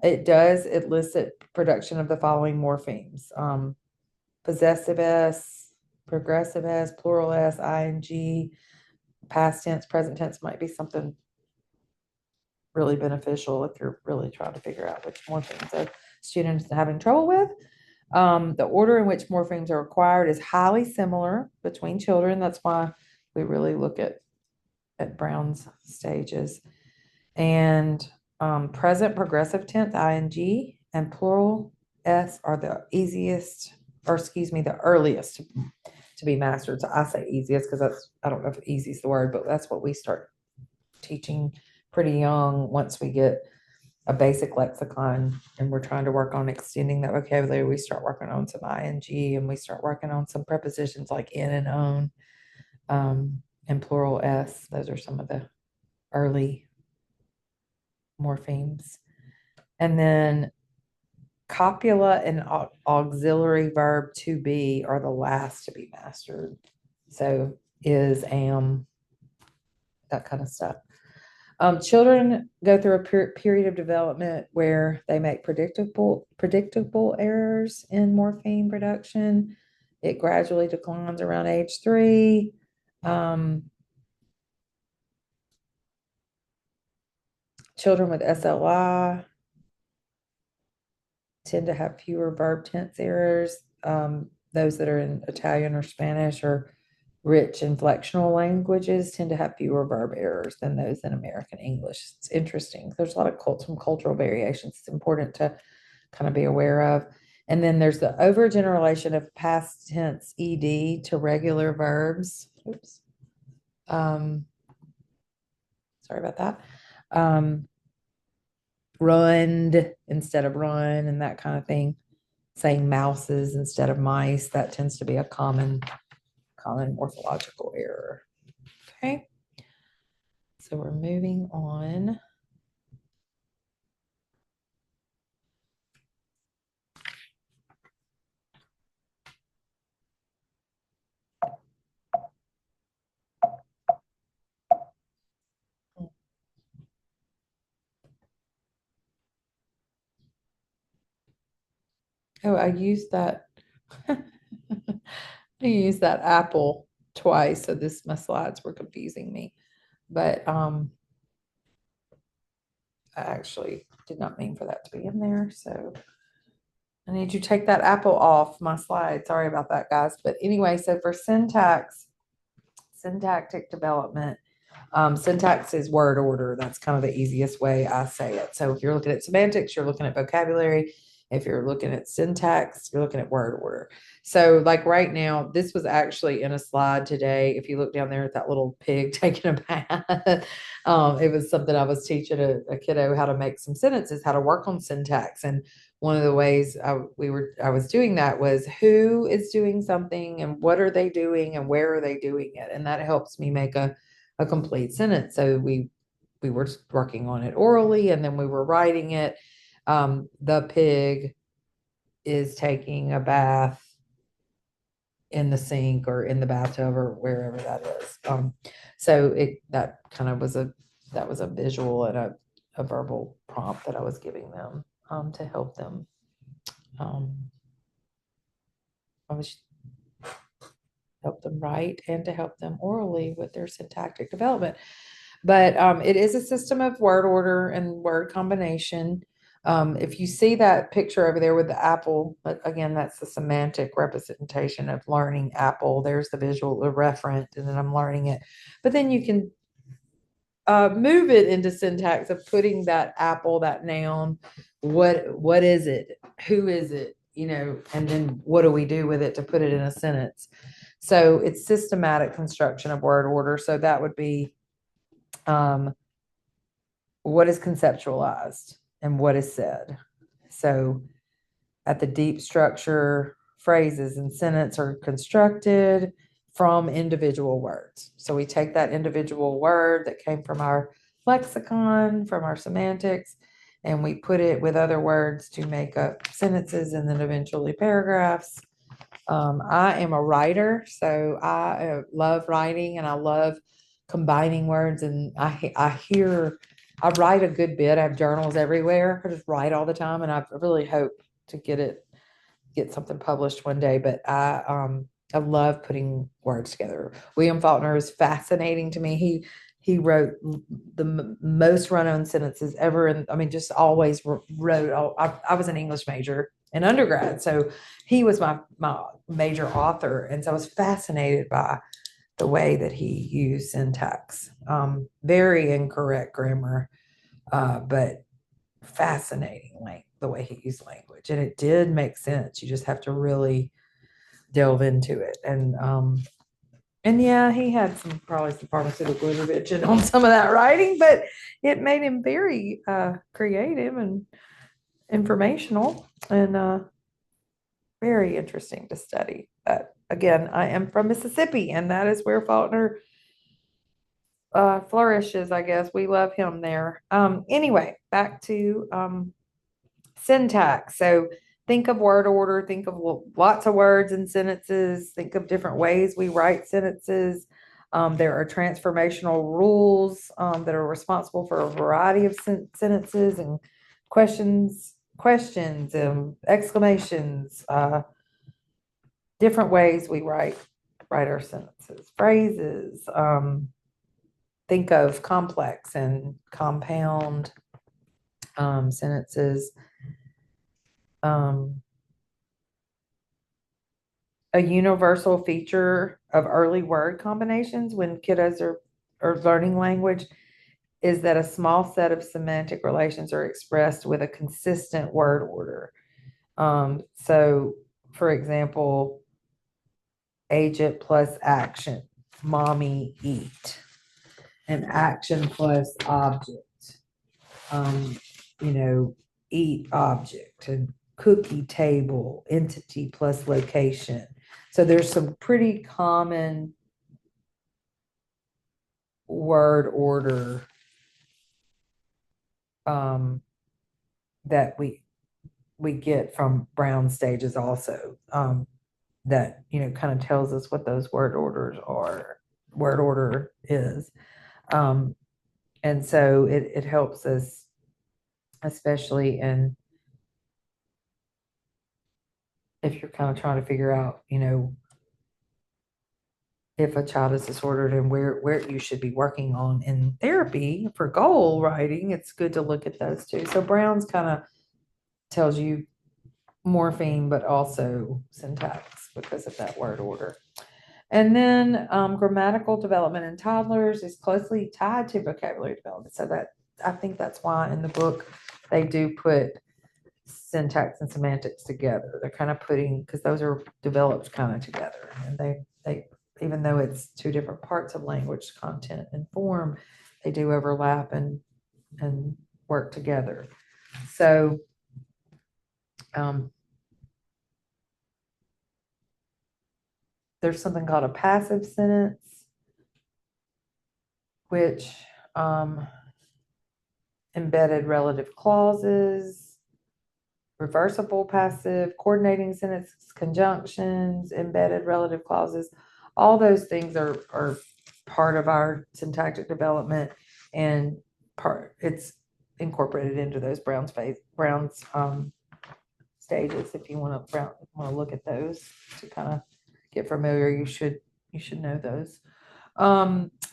Speaker 1: it does elicit production of the following morphemes. Possessive S, progressive S, plural S, ing, past tense, present tense might be something really beneficial if you're really trying to figure out which morphemes a student is having trouble with. The order in which morphemes are required is highly similar between children. That's why we really look at Brown's stages. And present progressive tense, ing, and plural S are the easiest, or excuse me, the earliest to be mastered. So I say easiest because I don't know if easy is the word, but that's what we start teaching pretty young. Once we get a basic lexicon and we're trying to work on extending that vocabulary, we start working on some ing and we start working on some prepositions like in and on, and plural S. Those are some of the early morphemes. And then copula and auxiliary verb to be are the last to be mastered. So is, am, that kind of stuff. Children go through a period of development where they make predictable errors in morpheme production. It gradually declines around age 3. Children with SLI tend to have fewer verb tense errors. Those that are in Italian or Spanish or rich inflectional languages tend to have fewer verb errors than those in American English. It's interesting. There's a lot of some cultural variations. It's important to kind of be aware of. And then there's the overgeneralization of past tense ed to regular verbs. Oops. Sorry about that. Runned instead of run and that kind of thing. Saying mouses instead of mice. That tends to be a common morphological error. Okay. So we're moving on. Oh, I used that. I used that apple twice, so my slides were confusing me. But I actually did not mean for that to be in there. So I need you to take that apple off my slide. Sorry about that, guys. But anyway, so for syntactic development, syntax is word order. That's kind of the easiest way I say it. So if you're looking at semantics, you're looking at vocabulary. If you're looking at syntax, you're looking at word order. So like right now, this was actually in a slide today. If you look down there at that little pig taking a bath, it was something I was teaching a kiddo how to make some sentences, how to work on syntax. And one of the ways I was doing that was who is doing something and what are they doing and where are they doing it? And that helps me make a complete sentence. So we were working on it orally and then we were writing it. The pig is taking a bath in the sink or in the bathtub or wherever that is. So that kind of was a visual and a verbal prompt that I was giving them to help them. I was help them write and to help them orally with their syntactic development. But it is a system of word order and word combination. If you see that picture over there with the apple, again, that's the semantic representation of learning apple. There's the visual, the referent, and then I'm learning it. But then you can move it into syntax of putting that apple, that noun, what is it? Who is it? And then what do we do with it to put it in a sentence? So it's systematic construction of word order. So that would be what is conceptualized and what is said. So at the deep structure, phrases and sentence are constructed from individual words. So we take that individual word that came from our lexicon, from our semantics, and we put it with other words to make up sentences and then eventually paragraphs. I am a writer, so I love writing and I love combining words. And I write a good bit. I have journals everywhere. I just write all the time, and I really hope to get something published one day. But I love putting words together. William Faulkner is fascinating to me. He wrote the most run-on sentences ever, and I mean, just always wrote. I was an English major in undergrad, so he was my major author, and so I was fascinated by the way that he used syntax. Very incorrect grammar, but fascinating, like the way he used language, and it did make sense. You just have to really delve into it, and yeah, he had probably some pharmaceutical intervention on some of that writing, but it made him very creative and informational, and very interesting to study. But again, I am from Mississippi, and that is where Faulkner flourishes, I guess. We love him there. Anyway, back to syntax. So think of word order, think of lots of words and sentences, think of different ways we write sentences. There are transformational rules that are responsible for a variety of sentences and questions, exclamations, different ways we write our sentences, phrases. Think of complex and compound sentences. Um, a universal feature of early word combinations when kiddos are learning language is that a small set of semantic relations are expressed with a consistent word order. So, for example, agent plus action, mommy eat, and action plus object, um, you know, eat object, and cookie table, entity plus location. So there's some pretty common word order um, that we get from Brown stages also, that kind of tells us what those word order is. Um, and so it helps us, especially in if you're kind of trying to figure out, if a child is disordered and where you should be working on in therapy for goal writing. It's good to look at those too. So Brown's kind of tells you morpheme, but also syntax because of that word order. And then grammatical development in toddlers is closely tied to vocabulary development. So that I think that's why in the book they do put syntax and semantics together. They're kind of putting, because those are developed kind of together, and they even though it's two different parts of language, content and form, they do overlap and work together. So there's something called a passive sentence, which embedded relative clauses, reversible passive, coordinating sentences, conjunctions, embedded relative clauses. All those things are part of our syntactic development, and it's incorporated into those Brown's stages. If you want to look at those to kind of get familiar, you should know those.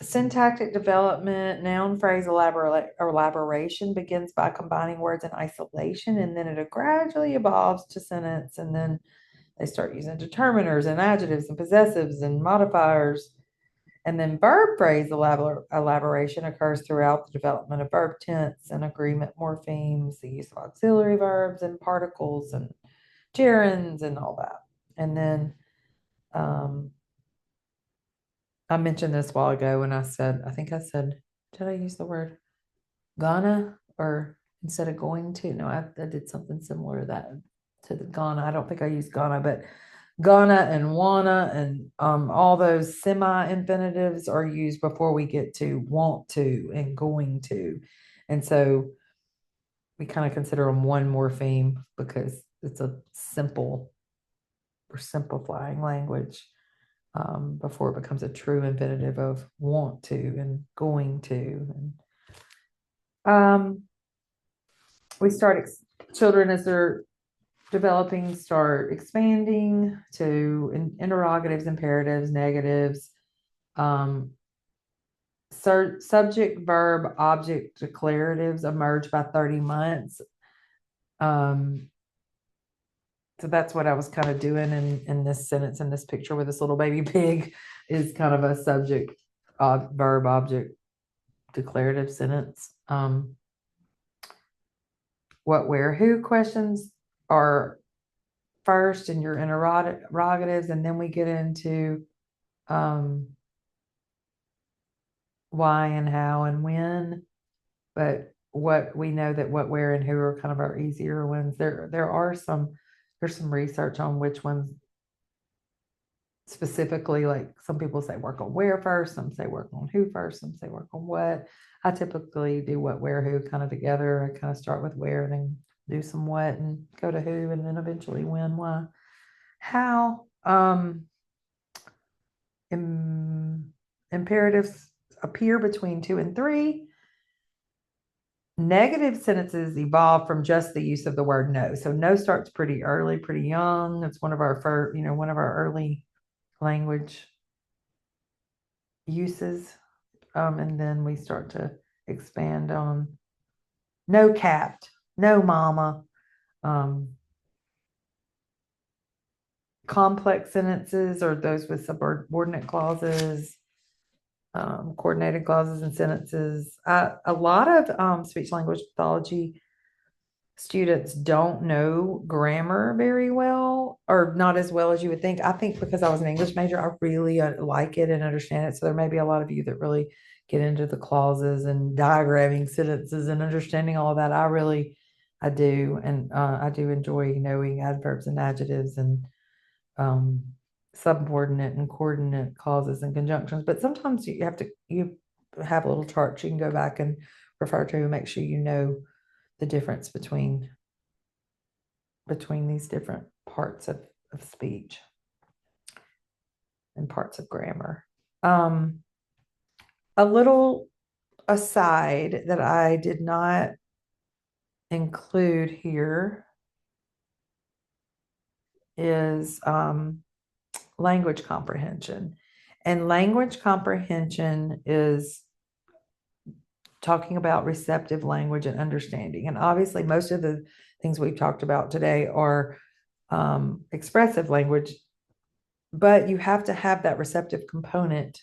Speaker 1: Syntactic development, noun phrase elaboration begins by combining words in isolation, and then it gradually evolves to sentence, and then they start using determiners and adjectives and possessives and modifiers. And then verb phrase elaboration occurs throughout the development of verb tense and agreement morphemes, the use of auxiliary verbs and particles and gerunds and all that. And then I mentioned this a while ago when I think I said, did I use the word Ghana, or instead of going to. No, I did something similar to that, to the Ghana. I don't think I used Ghana, but Ghana and wanna and all those semi-infinitives are used before we get to want to and going to. And so we kind of consider them one morpheme because it's a simple or simplifying language before it becomes a true infinitive of want to and going to. And we start children as they're developing start expanding to interrogatives, imperatives, negatives, um, subject, verb, object, declaratives emerge by 30 months. So that's what I was kind of doing in this sentence, in this picture with this little baby pig is kind of a subject, verb, object, declarative sentence. What, where, who questions are first in your interrogatives, and then we get into why and how and when. But what we know that what, where, and who are kind of our easier ones. There's some research on which ones specifically, like some people say work on where first, some say work on who first, some say work on what. I typically do what, where, who kind of together. I kind of start with where and then do some what and go to who and then eventually when, why, how. Imperatives appear between 2 and 3. Negative sentences evolve from just the use of the word no. So no starts pretty early, pretty young. It's one of our first, one of our early language uses. And then we start to expand on no cat, no mama. Complex sentences are those with subordinate clauses, coordinated clauses and sentences. A lot of speech language pathology students don't know grammar very well, or not as well as you would think. I think because I was an English major, I really like it and understand it. So there may be a lot of you that really get into the clauses and diagramming sentences and understanding all of that. I do. And I do enjoy knowing adverbs and adjectives and um, subordinate and coordinate clauses and conjunctions. But sometimes you have a little chart you can go back and refer to and make sure you know the difference between these different parts of speech and parts of grammar. A little aside that I did not include here is language comprehension. And language comprehension is talking about receptive language and understanding. And obviously, most of the things we've talked about today are expressive language, but you have to have that receptive component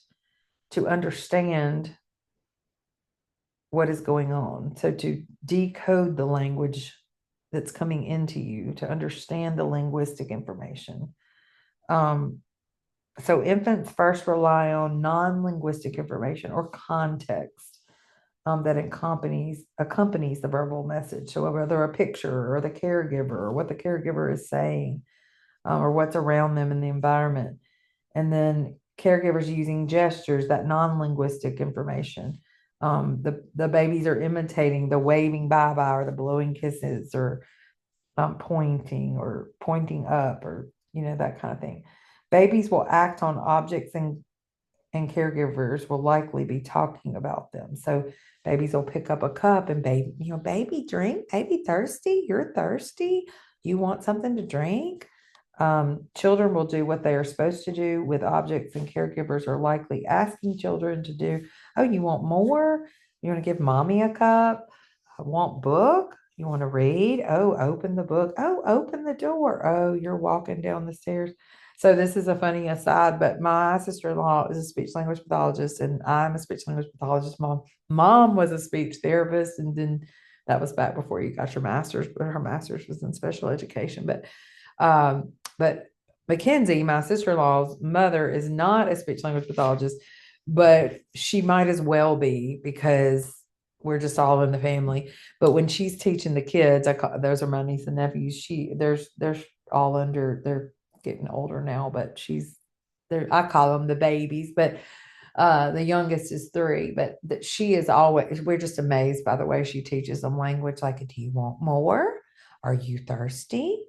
Speaker 1: to understand what is going on. So to decode the language that's coming into you, to understand the linguistic information. So infants first rely on non-linguistic information or context that accompanies the verbal message. So whether a picture or the caregiver or what the caregiver is saying or what's around them in the environment. And then caregivers using gestures, that non-linguistic information. The babies are imitating the waving bye-bye or the blowing kisses or pointing up or, that kind of thing. Babies will act on objects and caregivers will likely be talking about them. So babies will pick up a cup and baby drink, baby thirsty, you're thirsty, you want something to drink. Children will do what they are supposed to do with objects, and caregivers are likely asking children to do, oh, you want more? You want to give mommy a cup? I want book? You want to read? Oh, open the book. Oh, open the door. Oh, you're walking down the stairs. So this is a funny aside, but my sister-in-law is a speech language pathologist, and I'm a speech language pathologist. Mom was a speech therapist, and then that was back before you got your master's, but her master's was in special education. But Mackenzie, my sister-in-law's mother, is not a speech language pathologist, but she might as well be because we're just all in the family. But when she's teaching the kids, those are my niece and nephews. They're all under, they're getting older now, but I call them the babies, but the youngest is 3, but that she is always, we're just amazed by the way she teaches them language. Like, do you want more? Are you thirsty?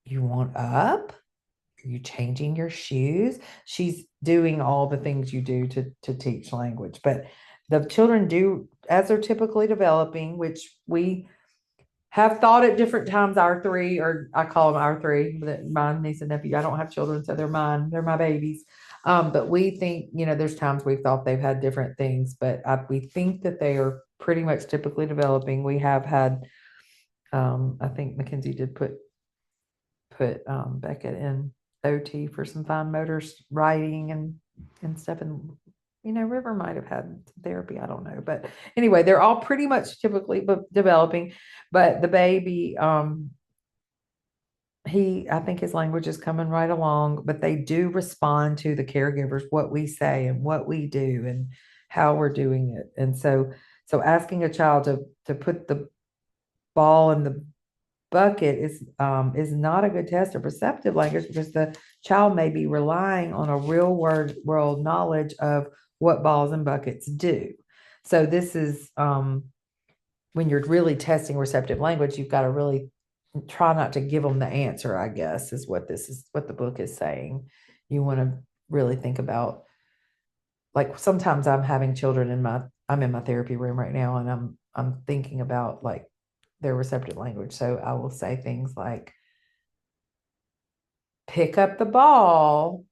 Speaker 1: You want up? Are you changing your shoes? She's doing all the things you do to teach language. But the children do, as they're typically developing, which we have thought at different times, our 3, or I call them our 3, my niece and nephew. I don't have children, so they're mine. They're my babies. But we think, there's times we've thought they've had different things, but we think that they are pretty much typically developing. We have had, I think Mackenzie did put Beckett in OT for some fine motor writing and stuff. And, River might have had therapy. I don't know. But anyway, they're all pretty much typically developing. But the baby, I think his language is coming right along, but they do respond to the caregivers, what we say and what we do and how we're doing it. And so asking a child to put the ball in the bucket is not a good test of receptive language, because the child may be relying on a real world knowledge of what balls and buckets do. So this is when you're really testing receptive language, you've got to really try not to give them the answer, I guess, is what the book is saying. You want to really think about, like, sometimes I'm having children I'm in my therapy room right now, and I'm thinking about, like, their receptive language. So I will say things like, pick up the ball,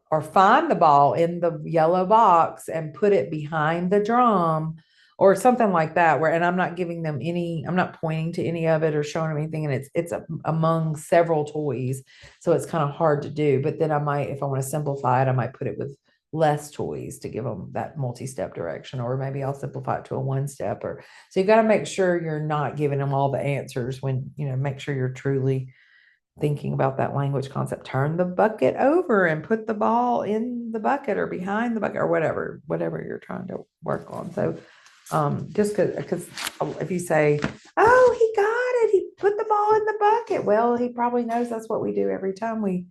Speaker 1: or find the ball in the yellow box and put it behind the drum, or something like that, and I'm not giving them I'm not pointing to any of it or showing them anything. And it's among several toys. So it's kind of hard to do. But then if I want to simplify it, I might put it with less toys to give them that multi-step direction, or maybe I'll simplify it to a 1-step. So you've got to make sure you're not giving them all the answers when, make sure you're truly thinking about that language concept. Turn the bucket over and put the ball in the bucket or behind the bucket, or whatever you're trying to work on. So just because if you say, oh, he got it, he put the ball in the bucket, well, he probably knows that's what we do every time we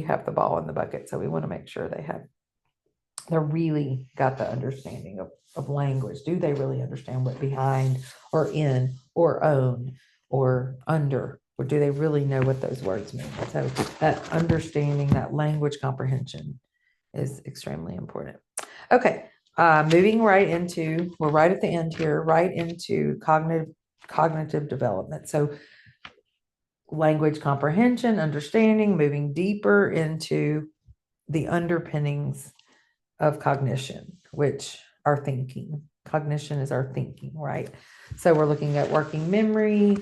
Speaker 1: have the ball in the bucket. So we want to make sure they're really got the understanding of language. Do they really understand what behind or in or own or under, or do they really know what those words mean? So that understanding, that language comprehension is extremely important. Okay, moving we're right at the end here, right into cognitive development. So language comprehension, understanding, moving deeper into the underpinnings of cognition, which are thinking. Cognition is our thinking, right? So we're looking at working memory.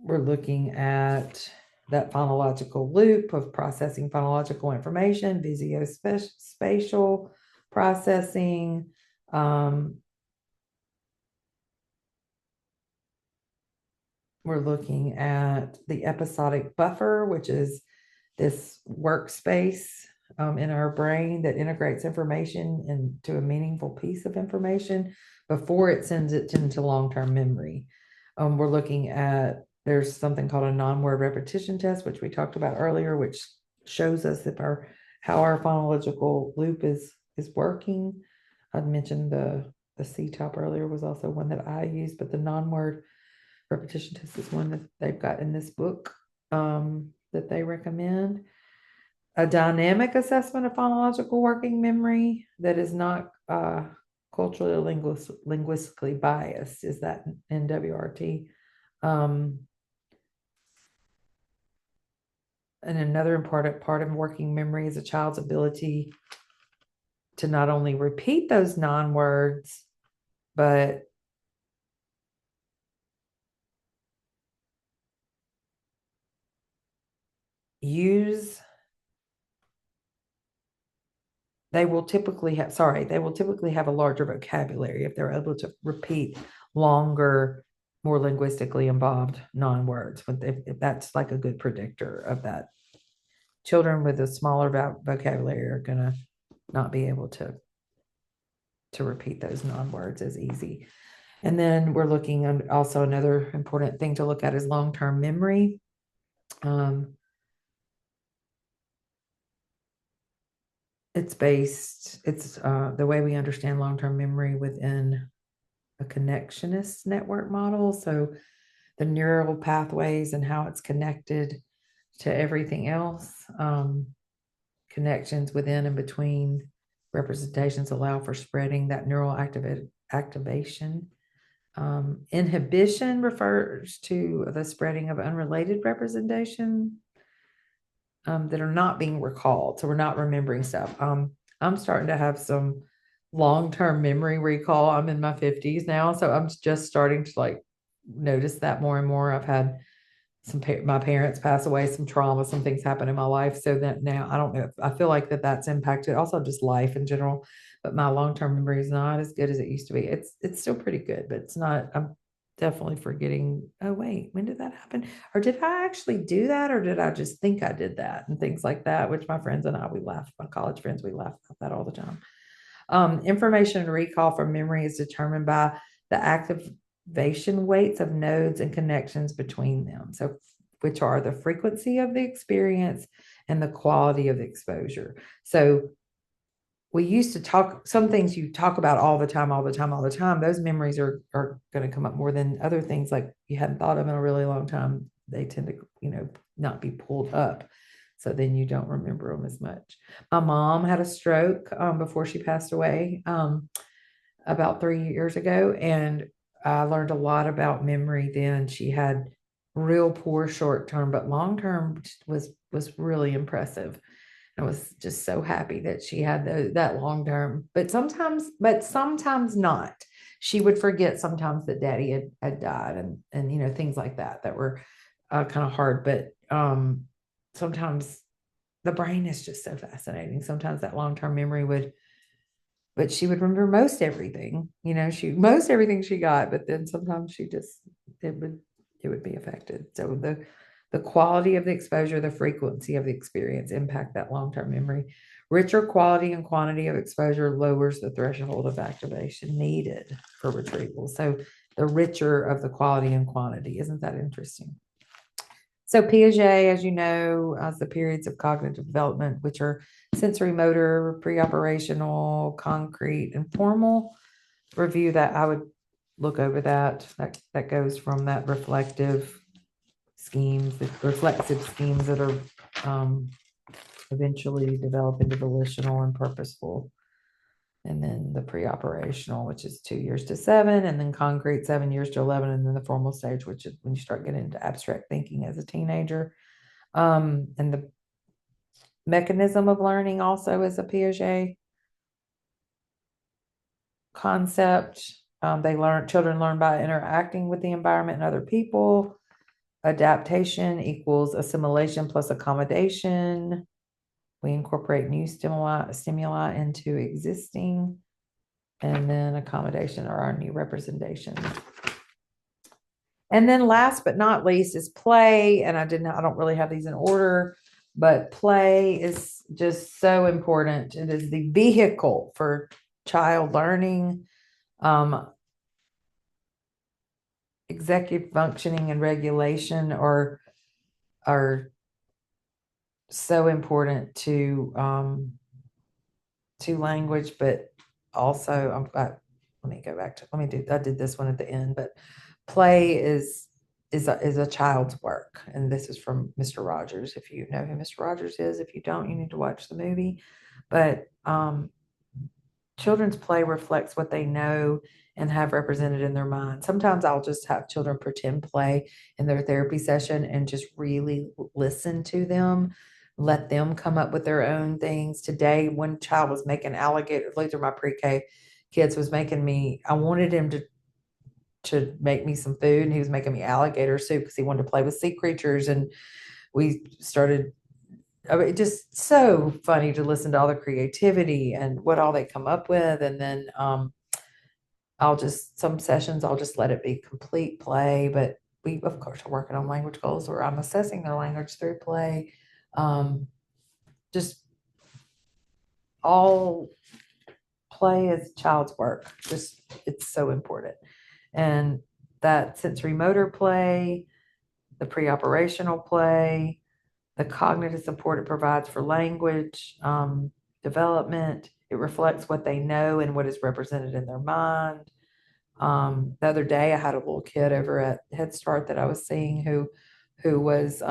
Speaker 1: We're looking at that phonological loop of processing phonological information, visuospatial processing. We're looking at the episodic buffer, which is this workspace in our brain that integrates information into a meaningful piece of information before it sends it into long-term memory. We're looking at, there's something called a non-word repetition test, which we talked about earlier, which shows us how our phonological loop is working. I'd mentioned the C-top earlier was also one that I used, but the non-word repetition test is one that they've got in this book that they recommend. A dynamic assessment of phonological working memory that is not culturally linguistically biased is that NWRT. And another important part of working memory is a child's ability to not only repeat those non-words, but they will typically have a larger vocabulary if they're able to repeat longer, more linguistically involved non-words. But if that's like a good predictor of that. Children with a smaller vocabulary are going to not be able to to repeat those non-words as easy. And then we're looking at also another important thing to look at is long-term memory. It's the way we understand long-term memory within a connectionist network model. So the neural pathways and how it's connected to everything else. Connections within and between representations allow for spreading that neural activation. Inhibition refers to the spreading of unrelated representation that are not being recalled. So we're not remembering stuff. I'm starting to have some long-term memory recall. I'm in my 50s now, so I'm just starting to like notice that more and more. I've had my parents pass away, some trauma, some things happen in my life. So that now I don't know. I feel like that's impacted also just life in general. But my long-term memory is not as good as it used to be. It's still pretty good, but it's not. I'm definitely forgetting. Oh wait, when did that happen? Or did I actually do that, or did I just think I did that, and things like that? Which my friends and I we laugh. My college friends we laugh about that all the time. Information recall from memory is determined by the activation weights of nodes and connections between them. So, which are the frequency of the experience and the quality of the exposure. So, we used to talk some things you talk about all the time, all the time, all the time. Those memories are going to come up more than other things like you hadn't thought of in a really long time. They tend to, not be pulled up. So then you don't remember them as much. My mom had a stroke before she passed away about 3 years ago. And I learned a lot about memory then. She had real poor short term, but long term was really impressive. I was just so happy that she had that long term, but sometimes not. She would forget sometimes that daddy had died and things like that were kind of hard. But sometimes the brain is just so fascinating. Sometimes that long-term memory but she would remember most everything, most everything she got, but then sometimes it would be affected. So the quality of the exposure, the frequency of the experience impact that long-term memory. Richer quality and quantity of exposure lowers the threshold of activation needed for retrieval. So the richer of the quality and quantity. Isn't that interesting? So Piaget, as you know, has the periods of cognitive development, which are sensory, motor, pre-operational, concrete, and formal. Review that. I would look over that. That goes from that reflective schemes, the reflexive schemes that are eventually develop into volitional and purposeful. And then the pre-operational, which is 2 years to 7, and then concrete 7 years to 11, and then the formal stage, which is when you start getting into abstract thinking as a teenager. And the mechanism of learning also is a Piaget concept. Children learn by interacting with the environment and other people. Adaptation equals assimilation plus accommodation. We incorporate new stimuli into existing, and then accommodation are our new representations. And then last but not least is play. And I don't really have these in order, but play is just so important. It is the vehicle for child learning, executive functioning and regulation are so important to language, but also let me go back to I did this one at the end, but play is a child's work, and this is from Mr. Rogers. If you know who Mr. Rogers is, if you don't, you need to watch the movie. But children's play reflects what they know and have represented in their mind. Sometimes I'll just have children pretend play in their therapy session and just really listen to them, let them come up with their own things. Today, one child was making alligator, these are my pre-K kids, I wanted him to make me some food, and he was making me alligator soup because he wanted to play with sea creatures. And we started, just so funny to listen to all the creativity and what all they come up with. And then some sessions I'll just let it be complete play, but we of course are working on language goals where I'm assessing their language through play. Just all play is child's work. Just it's so important. And that sensory motor play, the pre-operational play, the cognitive support it provides for language development. It reflects what they know and what is represented in their mind. The other day, I had a little kid over at Head Start that I was seeing who was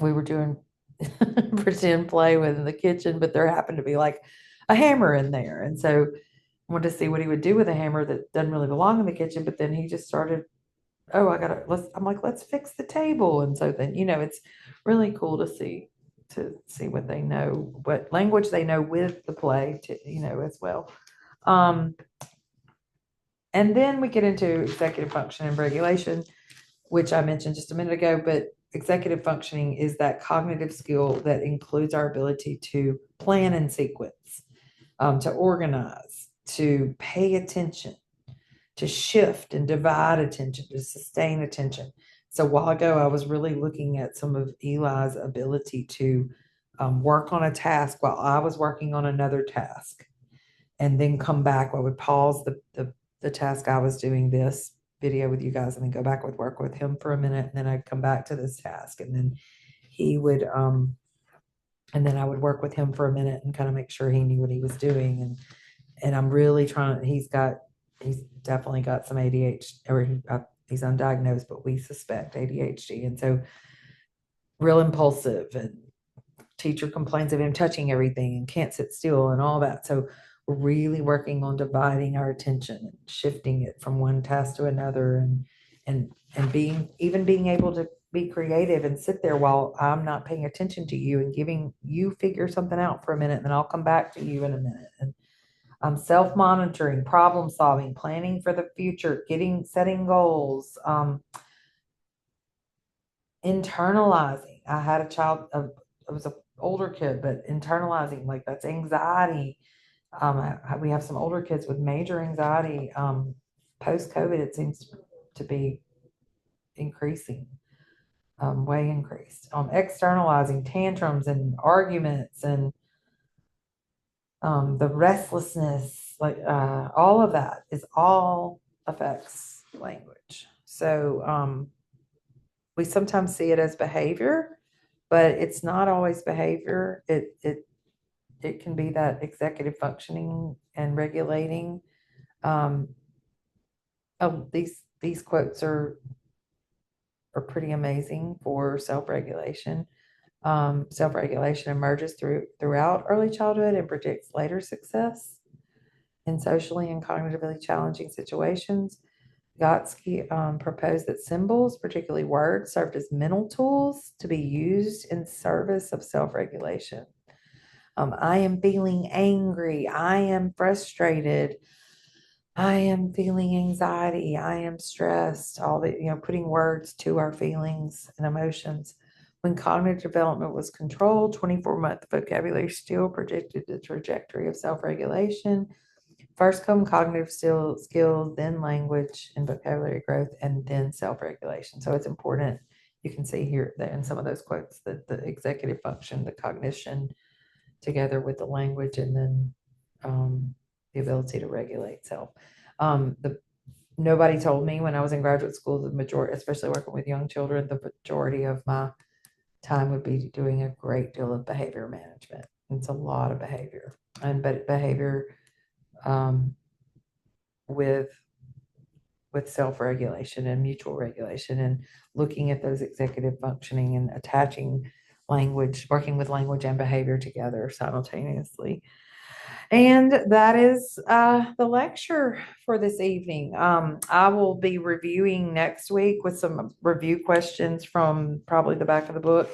Speaker 1: we were doing pretend play with in the kitchen, but there happened to be like a hammer in there, and so I wanted to see what he would do with a hammer that doesn't really belong in the kitchen. But then he just started, oh, I gotta let's. I'm like, let's fix the table, and so then it's really cool to see what they know, what language they know with the play, to as well. Um, and then we get into executive function and regulation, which I mentioned just a minute ago, but executive functioning is that cognitive skill that includes our ability to plan and sequence, to organize, to pay attention, to shift and divide attention, to sustain attention. So a while ago, I was really looking at some of Eli's ability to work on a task while I was working on another task, and then come back. I would pause the task I was doing, this video with you guys, and then go back with work with him for a minute, and then I'd come back to this task, and then he would and then I would work with him for a minute and kind of make sure he knew what he was doing. And I'm really trying. He's definitely got some ADHD, or he's undiagnosed, but we suspect ADHD, and so real impulsive, and teacher complains of him touching everything and can't sit still and all that. So we're really working on dividing our attention and shifting it from one task to another, and being able to be creative and sit there while I'm not paying attention to you and giving you figure something out for a minute, and then I'll come back to you in a minute. And self-monitoring, problem solving, planning for the future, setting goals, internalizing. I had a child, it was an older kid, but internalizing, like, that's anxiety. We have some older kids with major anxiety. Post-COVID, it seems to be increasing, way increased. Externalizing tantrums and arguments, and the restlessness, like all of that is all affects language. So we sometimes see it as behavior, but it's not always behavior. It can be that executive functioning and regulating. Um, oh, these quotes are pretty amazing for self-regulation. Self-regulation emerges throughout early childhood and predicts later success in socially and cognitively challenging situations. Gotsky proposed that symbols, particularly words, served as mental tools to be used in service of self-regulation. I am feeling angry. I am frustrated. I am feeling anxiety. I am stressed. All the, putting words to our feelings and emotions. When cognitive development was controlled, 24-month vocabulary still predicted the trajectory of self-regulation. First come cognitive skills, then language and vocabulary growth, and then self-regulation. So it's important. You can see here that in some of those quotes that the executive function, the cognition, together with the language, and then the ability to regulate self. Nobody told me when I was in graduate school, the majority, especially working with young children, the majority of my time would be doing a great deal of behavior management. It's a lot of behavior, but behavior with self-regulation and mutual regulation, and looking at those executive functioning and attaching language, working with language and behavior together simultaneously. And that is the lecture for this evening. I will be reviewing next week with some review questions from probably the back of the book.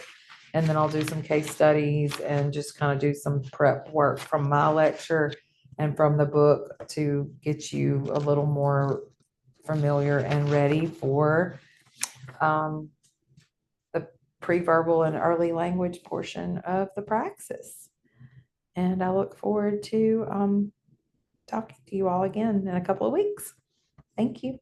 Speaker 1: And then I'll do some case studies and just kind of do some prep work from my lecture and from the book to get you a little more familiar and ready for the pre-verbal and early language portion of the praxis. And I look forward to talking to you all again in a couple of weeks. Thank you.